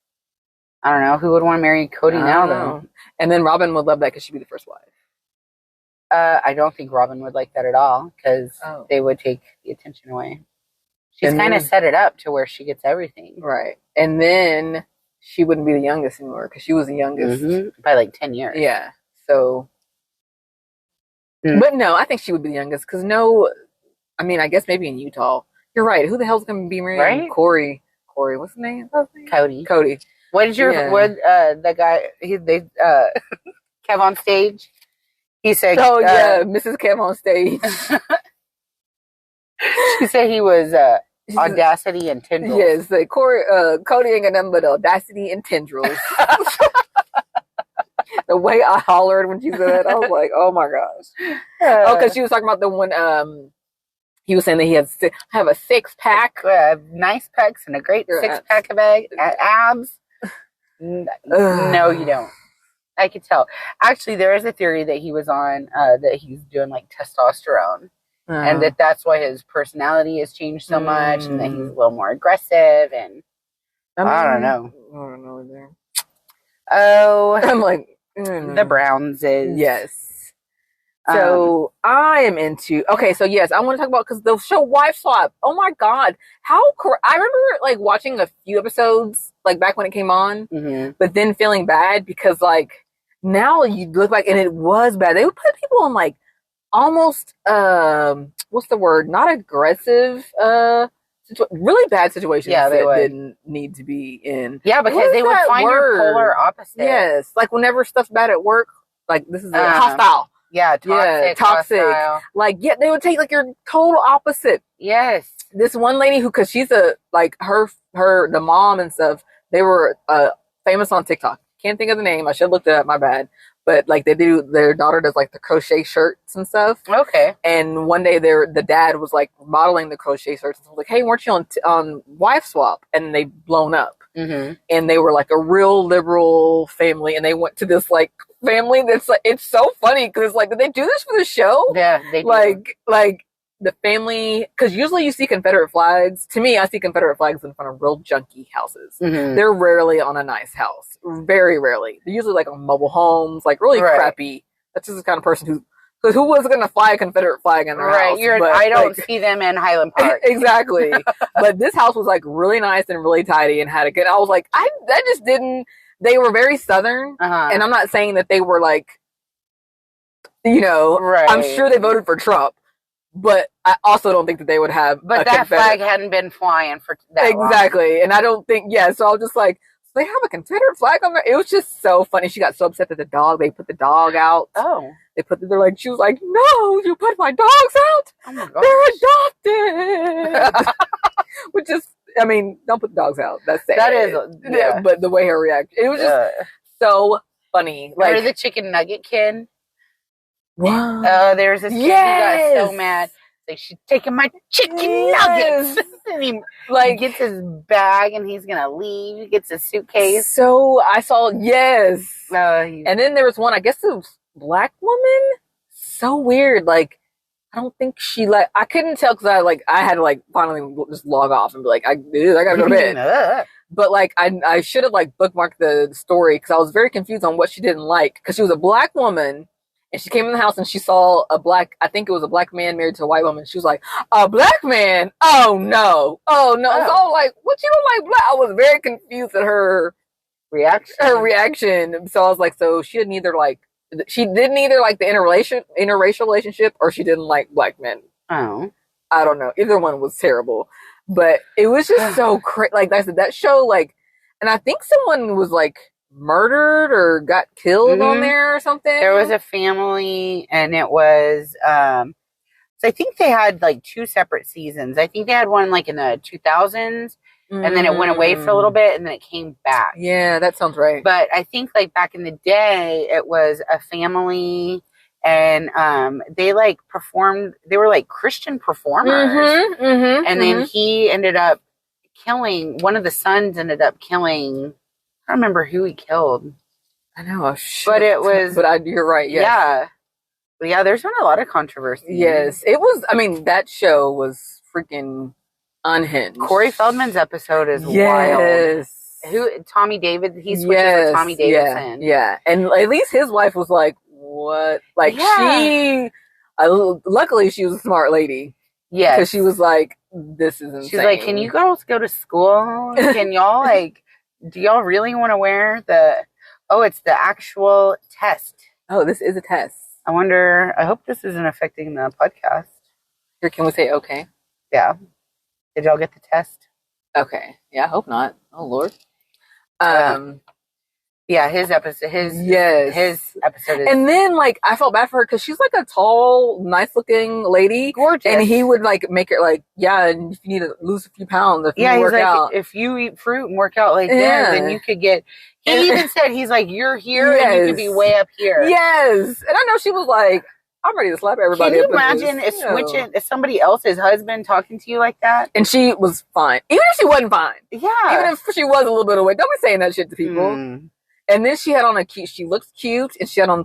I don't know. Who would want to marry Cody now, though? And then Robin would love that because she'd be the first wife. I don't think Robin would like that at all, because they would take the attention away. She's kind of set it up to where she gets everything. Right. And then she wouldn't be the youngest anymore, because she was the youngest. By like 10 years. Yeah. So. But no, I think she would be the youngest, because I guess maybe in Utah. You're right. Who the hell's going to be married? Right? Corey, what's his name? Cody. What did the guy, Kev on stage? He said, Mrs. Kev on stage. She said he was audacity and tendrils. Yes, Cody ain't got nothing but audacity and tendrils. The way I hollered when she said that, I was like, oh my gosh. Because she was talking about the one, he was saying that he have a six-pack. Nice pecs and a great six-pack of abs. No, you don't. I could tell. Actually, there is a theory that he was on, that he's doing like testosterone. And that's why his personality has changed so much, and that he's a little more aggressive, and I don't know. I don't know either. Oh. I'm like, the Browns is. Yes. So I am into, so yes, I want to talk about, because the show Wife Swap, oh my God, I remember like watching a few episodes like back when it came on, but then feeling bad because like now you look back and it was bad. They would put people on like almost, what's the word? Not aggressive, really bad situations Yeah, they that would. didn't need to be in. Yeah, What because is they would that find your word? polar opposite. Yes, like whenever stuff's bad at work, like this is hostile. Yeah, toxic. hostile. Like, yeah, they would take like your total opposite. Yes. This one lady who, cause she's the mom and stuff, they were famous on TikTok. Can't think of the name. I should have looked it up. My bad. But like their daughter does like the crochet shirts and stuff. Okay. And one day the dad was like modeling the crochet shirts and was like, "Hey, weren't you on Wife Swap?" And they blown up. Mm-hmm. And they were like a real liberal family, and they went to this like family that's like, it's so funny because like, did they do this for the show? Yeah, they do. Like the family, because usually you see Confederate flags. To me, I see Confederate flags in front of real junky houses. Mm-hmm. They're rarely on a nice house. Very rarely. They're usually like on mobile homes, like really crappy. That's just the kind of person who was going to fly a Confederate flag in their house? I don't see them in Highland Park. Exactly. But this house was like really nice and really tidy and had a good. I was like, that just didn't. They were very Southern, and I'm not saying that they were like, I'm sure they voted for Trump, but I also don't think that they would have. But that flag hadn't been flying for that long. Exactly, and I don't think. Yeah, so I was just like, they have a Confederate flag on there. It was just so funny. She got so upset that they put the dog out. Oh. She was like, "No, you put my dogs out. Oh my gosh. They're adopted." Which is, I mean, don't put the dogs out. That's sad. That is, yeah. But the way her reaction, it was just so funny. Like, remember the chicken nugget kid? Wow. There's this kid who got so mad. Like, she's taking my chicken nuggets. And he gets his bag and he's gonna leave. He gets his suitcase. So I saw, and then there was one, I guess it was Black woman. So weird. Like, I don't think she I couldn't tell because I had to finally just log off and be like, I gotta go to bed. But I should have bookmarked the story because I was very confused on what she didn't like, because she was a Black woman. And she came in the house and she saw I think it was a Black man married to a white woman. She was like, "A Black man? Oh no. Oh no." Oh. So I was like, "What, you don't like Black?" I was very confused at her reaction. So I was like, so she didn't either like the interracial relationship, or she didn't like Black men. Oh. I don't know. Either one was terrible. But it was just so crazy. Like I said, that show, and I think someone was murdered or got killed on there or something. There was a family, and it was so I think they had 2 separate seasons. I think they had one in the 2000s, and then it went away for a little bit, and then it came back. Yeah, that sounds right. But I think back in the day, it was a family, and they performed. They were Christian performers, and then he ended up killing one of the sons. Ended up killing. I don't remember who he killed. I know, but it was. But you're right. Yes. Yeah, but yeah. There's been a lot of controversy. Yes, it was. I mean, that show was freaking unhinged. Corey Feldman's episode is wild. Tommy David? He switches with Tommy Davidson. Yeah, and at least his wife was like, "What?" She. Luckily, she was a smart lady. Yeah, because she was like, "This is insane." She's like, "Can you girls go to school? Can y'all do y'all really want to wear it's the actual test." Oh, this is a test. I hope this isn't affecting the podcast. Here, can we say okay? Yeah. Did y'all get the test? Okay. Yeah, I hope not. Oh, Lord. Yeah, his episode is... And then, I felt bad for her because she's, a tall, nice-looking lady. Gorgeous. And he would, make it, and if you need to lose a few pounds, if you work out. If you eat fruit and work out that, then you could get... He even said, he's like, you're here and you could be way up here. Yes. And I know she was like, I'm ready to slap everybody. Can you imagine if somebody else's husband talking to you like that? And she was fine. Even if she wasn't fine. Yeah. Even if she was a little bit away. Don't be saying that shit to people. And then she had on she looks cute, and she had on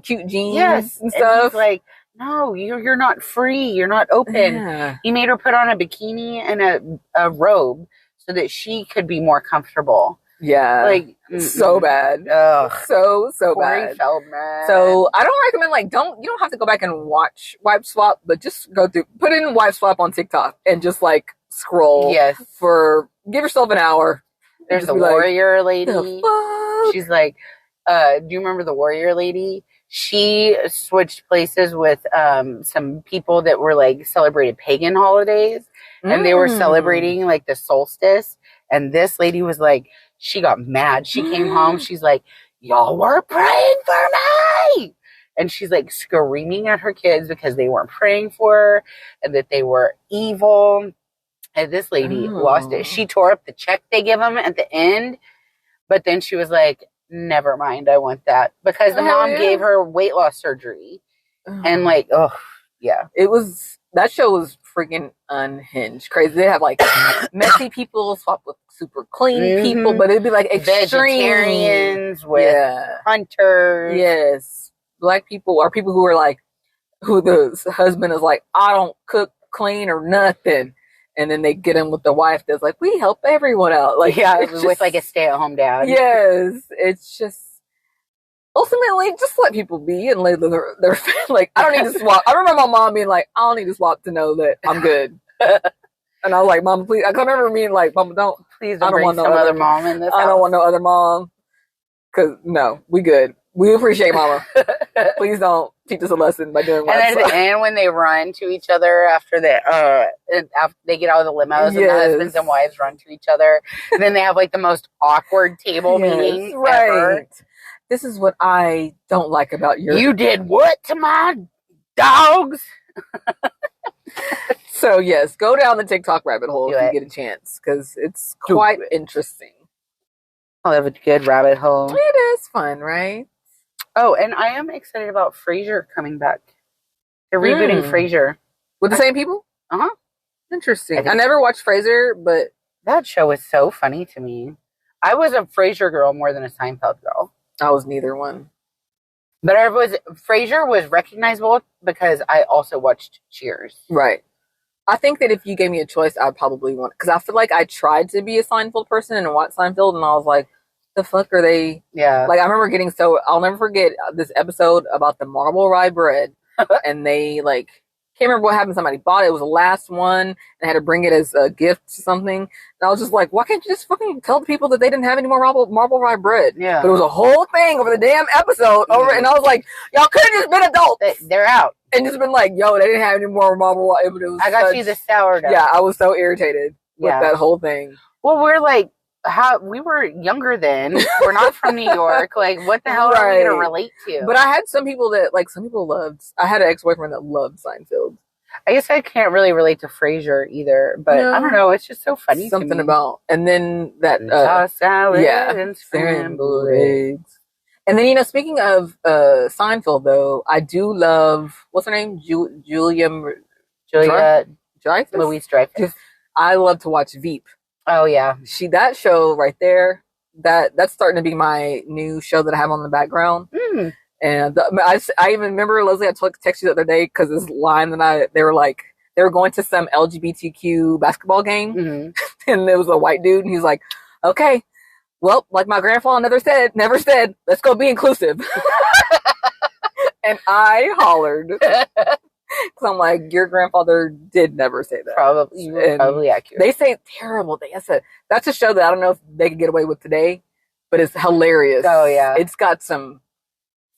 cute jeans and stuff. And he's like, no, you're not free. You're not open. Yeah. He made her put on a bikini and a robe so that she could be more comfortable. Yeah. So bad. Ugh. So Corey bad. Feldman. So I don't recommend, you don't have to go back and watch Wipe Swap, but just put in Wipe Swap on TikTok and just scroll. Yes. Give yourself an hour. There's the warrior lady. She's like, do you remember the warrior lady? she switched places with some people that were like celebrated pagan holidays, and they were celebrating like the solstice. And this lady was like, she got mad. She came home. She's like, y'all were praying for me. And she's like screaming at her kids because they weren't praying for her and that they were evil. And this lady lost it. She tore up the check they give them at the end. But then she was like, never mind, I want that. Because the mom gave her weight loss surgery. And like, that show was freaking unhinged. Crazy. They have like messy people swap with super clean people, but it'd be like extreme. Vegetarians with hunters. Yes. Black people are people who are like, who the husband is like, I don't cook, clean, or nothing. And then they get in with the wife that's like, we help everyone out. Like, it was with like a stay-at-home dad. Yes. It's just, ultimately, just let people be and let their like, I don't need to swap. I remember my mom being like, I don't need to swap to know that I'm good. And I was like, Mama, please. I remember being like, Mama, please don't bring some other mom in this house. I don't want no other mom. Because, no, we good. We appreciate Mama. Please don't teach us a lesson by doing what. And at the end, when they run to each other after they get out of the limos, and the husbands and wives run to each other, and then they have like the most awkward table meeting ever. This is what I don't like about You did what to my dogs? So yes, go down the TikTok rabbit hole if you get a chance, because it's quite interesting. I love a good rabbit hole. It is fun, right? Oh, and I am excited about Frasier coming back. They're rebooting Frasier. With the same people? Uh-huh. Interesting. I never watched Frasier, but... That show was so funny to me. I was a Frasier girl more than a Seinfeld girl. I was neither one. But Frasier was recognizable because I also watched Cheers. Right. I think that if you gave me a choice, I'd probably want... Because I feel like I tried to be a Seinfeld person and watch Seinfeld, and I was like, the fuck are they? Yeah. Like, I remember getting I'll never forget this episode about the marble rye bread. And they, like... Can't remember what happened. Somebody bought it. It was the last one and had to bring it as a gift or something. And I was just like, why can't you just fucking tell the people that they didn't have any more marble rye bread? Yeah. But it was a whole thing over the damn episode. And I was like, y'all could have just been adults. They're out. And just been like, yo, they didn't have any more marble rye. I got you the sourdough. Yeah, I was so irritated with that whole thing. Well, we're like, we were younger then. We're not from New York. Like, what the hell are we going to relate to? But I had some people loved, I had an ex-boyfriend that loved Seinfeld. I guess I can't really relate to Frasier either, but I don't know. It's just so funny Something to me. about, and then that, salad and scrambled eggs. And then, speaking of Seinfeld, though, I do love, what's her name? Julia Dreyfus? Louise Dreyfus. I love to watch Veep. Oh, yeah. That show right there, that's starting to be my new show that I have on the background. And I even remember, Leslie, I texted you the other day because this line that they were going to some LGBTQ basketball game, and there was a white dude, and he's like, okay, well, like my grandfather never said, let's go be inclusive. And I hollered. Because I'm like, your grandfather did never say that. Probably accurate. They say terrible things. That's a show that I don't know if they could get away with today, but it's hilarious. Oh, yeah. It's got some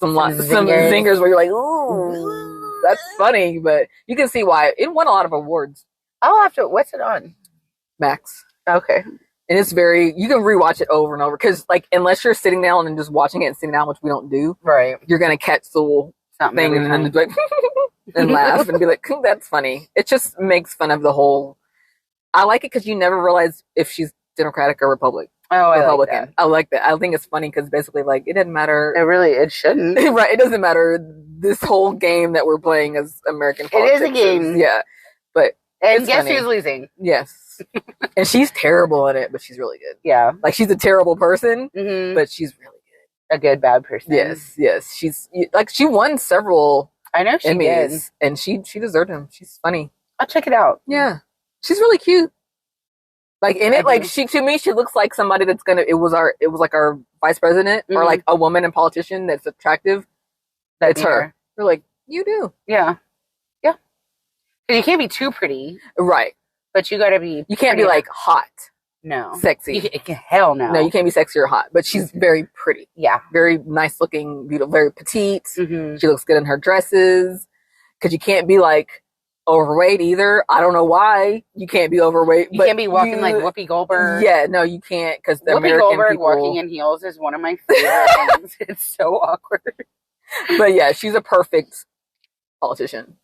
zingers where you're like, ooh, that's funny, but you can see why. It won a lot of awards. I'll have to, what's it on? Max. Okay. And it's you can rewatch it over and over, because, like, unless you're sitting down and just watching it and sitting down, which we don't do, right? You're going to catch the little thing and then like, and laugh and be like, that's funny. It just makes fun of the whole. I like it because you never realize if she's Democratic or Republican. Republican. I like that. I think it's funny because basically, like, it doesn't matter. It shouldn't. Right. It doesn't matter. This whole game that we're playing as American politics. It is a game. Yeah. But and guess who's losing? Yes. And she's terrible in it, but she's really good. Yeah. Like, she's a terrible person, but she's really good. A good, bad person. Yes. She's, like, she won several I know she Emmys, did. and she deserved them. She's funny. I'll check it out. Yeah. She's really cute. Like, in it, like, to me, she looks like somebody that's it was like our vice president, or like a woman and politician that's attractive. It's her. We're like, you do. Yeah. You can't be too pretty. Right. But you gotta be. You can't be, like, hot. No. sexy. Hell no. No, you can't be sexy or hot. But she's very pretty. Yeah. Very nice looking, beautiful, very petite. Mm-hmm. She looks good in her dresses. Because you can't be like overweight either. I don't know why you can't be overweight. You can't be walking like Whoopi Goldberg. Yeah, no, you can't. Because the Whoopi American Goldberg people, walking in heels is one of my favorite things. It's so awkward. But yeah, she's a perfect politician.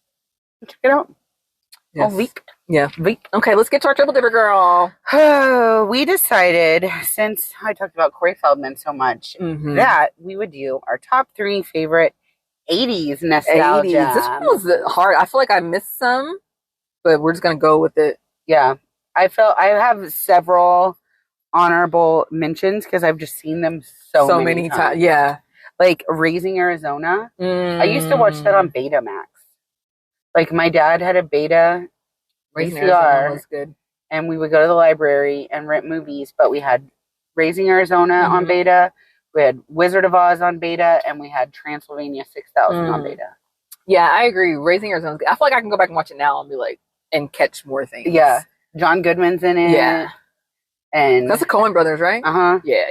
Check it out. Yes. Oh, Veep. Yeah. Veep. Okay, let's get to our triple dipper, girl. Oh, we decided, since I talked about Corey Feldman so much, Mm-hmm. that we would do our top 3 favorite 80s nostalgia. 80s. This one was hard. I feel like I missed some, but we're just gonna go with it. Yeah. I have several honorable mentions because I've just seen them so many times. Yeah. Like Raising Arizona. I used to watch that on Betamax. Like my dad had a Beta Raising Arizona was good. and we would go to the library and rent movies, but we had Raising Arizona on Beta, we had Wizard of Oz on Beta, and we had Transylvania 6000 on Beta. Yeah, I agree. Raising Arizona. I feel like I can go back and watch it now and be like, and catch more things. Yeah. John Goodman's in it. Yeah. And that's the Coen brothers, right? Uh-huh. Yeah.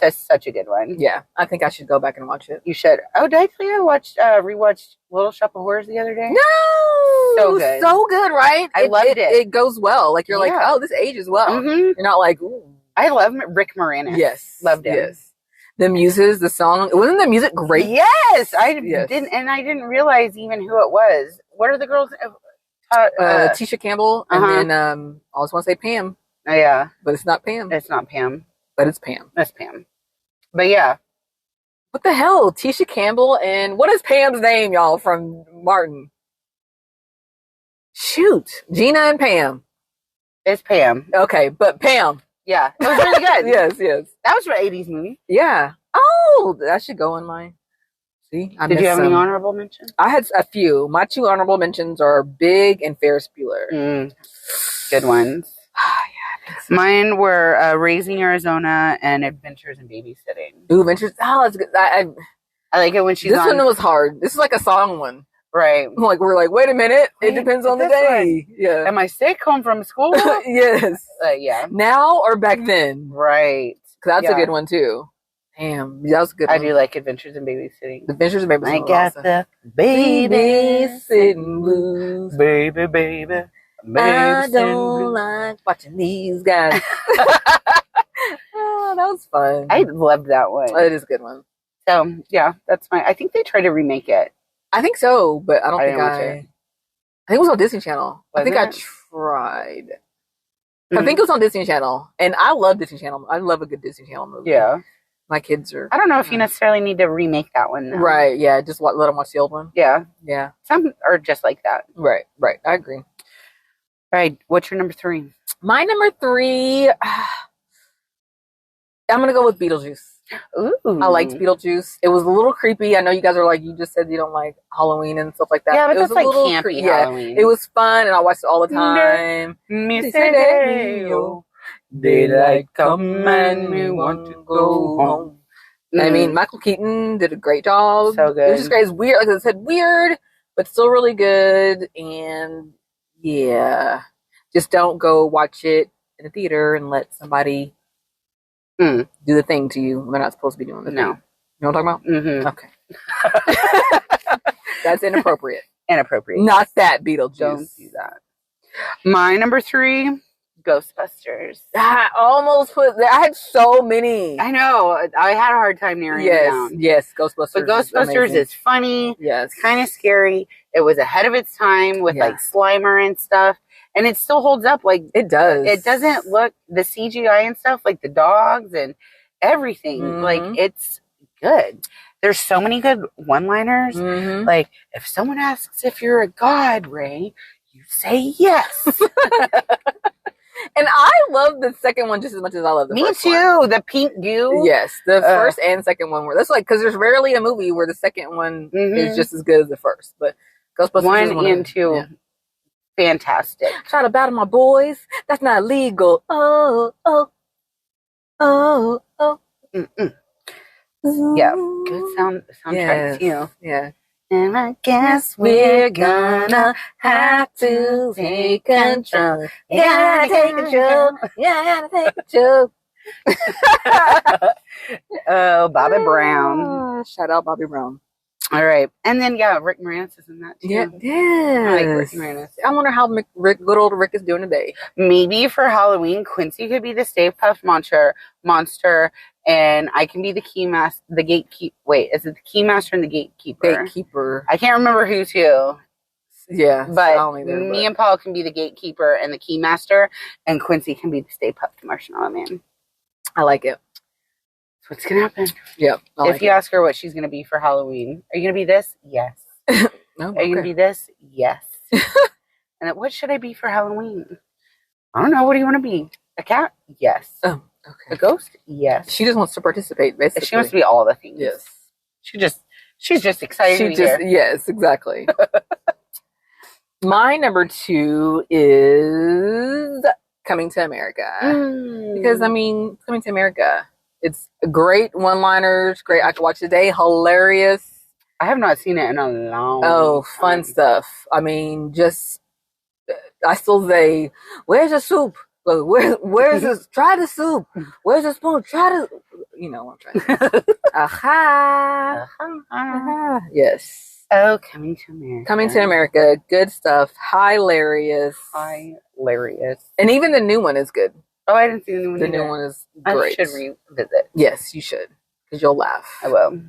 That's such a good one. Yeah. I think I should go back and watch it. You should. Oh, did I tell you I rewatched Little Shop of Horrors the other day? No! So good. So good, right? I loved it. It goes well. Like, you're like, oh, this ages well. Mm-hmm. You're not like, ooh. I love Rick Moranis. Yes. Loved him. Yes. The muses, the song. Wasn't the music great? Yes. I didn't realize even who it was. What are the girls? Tisha Campbell, and then I always want to say Pam. Oh, yeah. But it's not Pam. It's not Pam. But it's Pam. That's Pam. But yeah. What the hell? Tisha Campbell and what is Pam's name, y'all, from Martin? Shoot. Gina and Pam. It's Pam. Okay, but Pam. Yeah. It was really good. Yes. That was an 80s movie. Yeah. Oh, that should go in my... See? Did you have any honorable mentions? I had a few. My 2 honorable mentions are Big and Ferris Bueller. Good ones. Yeah. So. Mine were Raising Arizona and Adventures in Babysitting. Ooh, Adventures. Oh, that's good. I like it when she's This one was hard. This is like a song one. Right. Like, we're like, wait a minute. It depends on the day. Yeah. Am I sick home from school? Yes. Yeah. Now or back then? Right. Because that's a good one, too. Damn. That was a good one. I do like Adventures in Babysitting. Adventures in Babysitting. I got the babysitting blues. Baby. I don't like watching these guys. Oh, that was fun. I loved that one. It is a good one. So, yeah, that's fine. I think they tried to remake it. I think so, but I think it was on Disney Channel. I think I tried. I think it was on Disney Channel. And I love Disney Channel. I love a good Disney Channel movie. Yeah. My kids are... I don't know if you necessarily need to remake that one, though. Right, yeah. Just let them watch the old one. Yeah. Yeah. Some are just like that. Right. I agree. All right. What's your number 3? My number 3... I'm going to go with Beetlejuice. Ooh. I liked Beetlejuice. It was a little creepy. I know you guys are like, you just said you don't like Halloween and stuff like that. Yeah, but it that's was like a little campy Halloween. Yeah, it was fun, and I watched it all the time. Daylight come and we want to go home. I mean, Michael Keaton did a great job. So good. It was just great. It's weird. Like I said, weird, but still really good. And yeah, just don't go watch it in a theater and let somebody do the thing to you. They're not supposed to be doing the thing. You know what I'm talking about? Mm-hmm. Okay. That's inappropriate. Inappropriate. Not that Beetlejuice. Don't do that. My number 3, Ghostbusters. I almost put... I had so many. I know. I had a hard time narrowing it down. Yes, Ghostbusters. But Ghostbusters is funny. Yes. It's kind of scary. It was ahead of its time with like Slimer and stuff. And it still holds up. Like it does. It doesn't look... The CGI and stuff, like the dogs and everything. Like, it's good. There's so many good one-liners. Like, if someone asks if you're a god, Ray, you say yes. And I love the second one just as much as I love the first one. Me too. The pink goo. Yes, the first and second one were. That's like, because there's rarely a movie where the second one is just as good as the first. But Ghostbusters 1 and 2, fantastic. Try to battle my boys. That's not legal. Oh. Yeah, good soundtrack too. Yeah. And I guess we're gonna have to take control. You gotta take control. You gotta take control. Oh, Bobby Brown. Shout out Bobby Brown. All right. And then, yeah, Rick Moranis is in that, too. Yeah. I like Rick Moranis. I wonder how good old Rick is doing today. Maybe for Halloween, Quincy could be the Stay Puft monster, and I can be the the gatekeeper. Wait, is it the Keymaster and the Gatekeeper? Gatekeeper. I can't remember who's who. Yeah. But me and Paul can be the Gatekeeper and the Keymaster, and Quincy can be the Stay Puft Marshmallow Man. I like it. So what's going to happen? Yep. If you ask her what she's going to be for Halloween, are you going to be this? Yes. No, Are you going to be this? Yes. And what should I be for Halloween? I don't know. What do you want to be? A cat? Yes. Oh, okay. A ghost? Yes. She just wants to participate, basically. She wants to be all the things. Yes. She's just excited to be here. Yes, exactly. My number 2 is Coming to America. Because, I mean, Coming to America. It's great one-liners, great. I could watch today. Hilarious. I have not seen it in a long fun stuff. I mean, I still say, where's the soup? Where's this? Try the soup. Where's the spoon? Try the, you know what I'm trying to say. Aha. Yes. Oh, Coming to America. Coming to America. Good stuff. Hilarious. And even the new one is good. Oh, I didn't see the new one. The new one is great. I should revisit. Yes, you should. Because you'll laugh. I will.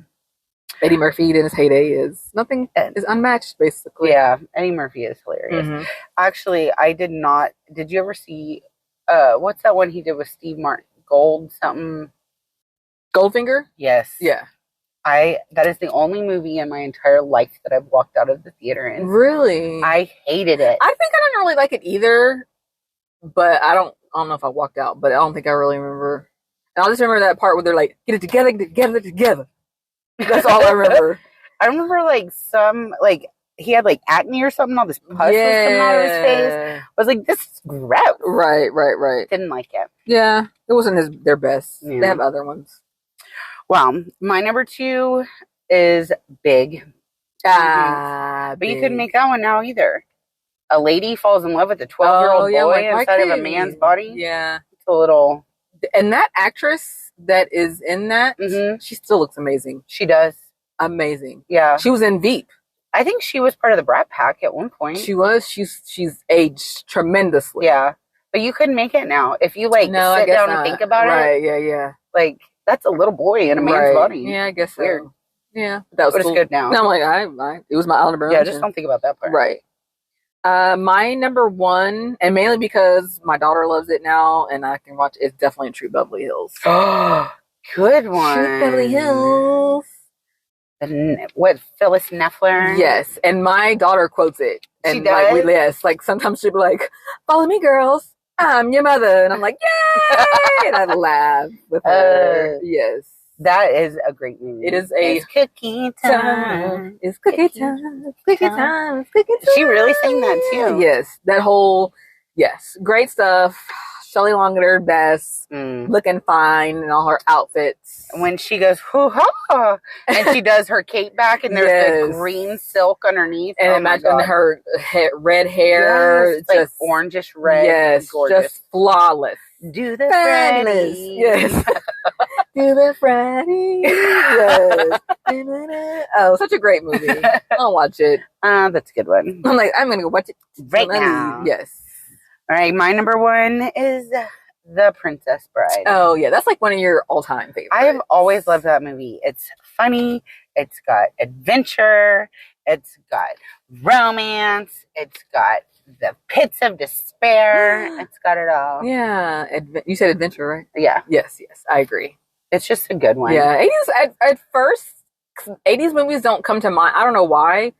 Eddie Murphy in his heyday is unmatched, basically. Yeah, Eddie Murphy is hilarious. Mm-hmm. Actually, I did not. Did you ever see, what's that one he did with Steve Martin? Goldfinger? Yes. Yeah. That is the only movie in my entire life that I've walked out of the theater in. Really? I hated it. I think I didn't really like it either, but I don't know if I walked out, but I don't think I really remember. And I'll just remember that part where they're like, get it together. That's all I remember. I remember he had acne or something, all this pus was coming out of his face. I was like, this is gross. Right. Didn't like it. Yeah, it wasn't their best. Yeah. They have other ones. Well, my number 2 is Big. But you couldn't make that one now either. A lady falls in love with a 12-year-old boy inside of a man's body. Yeah. It's a little... And that actress that is in that, she still looks amazing. She does. Amazing. Yeah. She was in Veep. I think she was part of the Brat Pack at one point. She was. She's aged tremendously. Yeah. But you couldn't make it now. If you sit down and think about it. Right, yeah. That's a little boy in a man's body. Yeah, I guess weird. So. Yeah. That was It's good now. No, I'm like, it was my honorable mention. Yeah, just don't think about that part. Right. My number 1, and mainly because my daughter loves it now and I can watch it, is definitely True Beverly Hills. Good one. True Beverly Hills. What, Phyllis Neffler? Yes, and my daughter quotes it. And she does? Sometimes she'll be like, follow me, girls. I'm your mother. And I'm like, yay! And I laugh with her. Yes. That is a great movie. It is It's cookie time. It's cookie time. Cookie time. Cookie time. She really sang that too. Yes. That whole, great stuff. Shelley Long at her best, looking fine in all her outfits. When she goes, hoo-ha, and she does her cape back, and there's the green silk underneath. And imagine her red hair. Just orangish red. Yes, gorgeous. Just flawless. Do the Freddy's. Yes. Do the Freddy's. Yes. Oh, such a great movie. I'll watch it. That's a good one. I'm going to go watch it right now. Yes. All right, my number 1 is The Princess Bride. Oh, yeah. That's like one of your all-time favorites. I have always loved that movie. It's funny. It's got adventure. It's got romance. It's got the pits of despair. It's got it all. Yeah. You said adventure, right? Yeah. Yes. I agree. It's just a good one. Yeah. 80s, at first, 80s movies don't come to mind. I don't know why.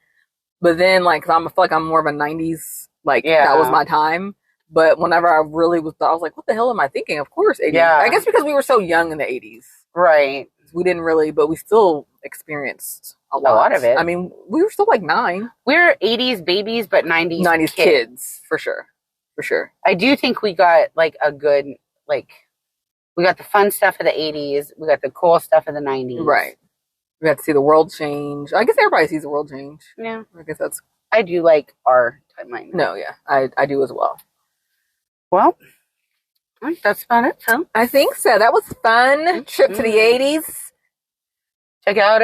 But then, I feel like I'm more of a 90s, that was my time. But whenever I really was like, what the hell am I thinking? Of course, 80s. Yeah. I guess because we were so young in the 80s. Right. We didn't really, but we still experienced a lot of it. I mean, we were still 9. We were 80s babies, but 90s kids. For sure. I do think we got, a good, we got the fun stuff of the 80s. We got the cool stuff of the 90s. Right. We got to see the world change. I guess everybody sees the world change. Yeah. I guess that's... I do like our timeline. No, yeah. I do as well. Well, I think that's about it, huh? I think so. That was fun. Trip to the 80s. Check out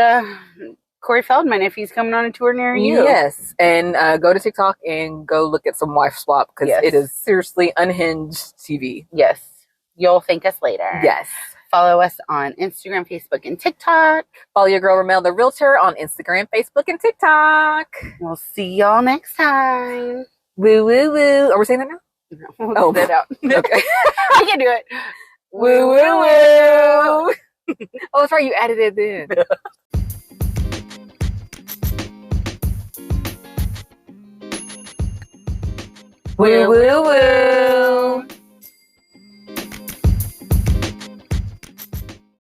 Corey Feldman if he's coming on a tour near you. Yes. And go to TikTok and go look at some wife swap because it is seriously unhinged TV. Yes. You'll thank us later. Yes. Follow us on Instagram, Facebook, and TikTok. Follow your girl Ramelle the Realtor on Instagram, Facebook, and TikTok. We'll see y'all next time. Woo, woo, woo. Are we saying that now? No, we'll get that out. Okay. We can do it. Woo, woo, woo. Oh, that's right. You added it in. Woo, woo, woo.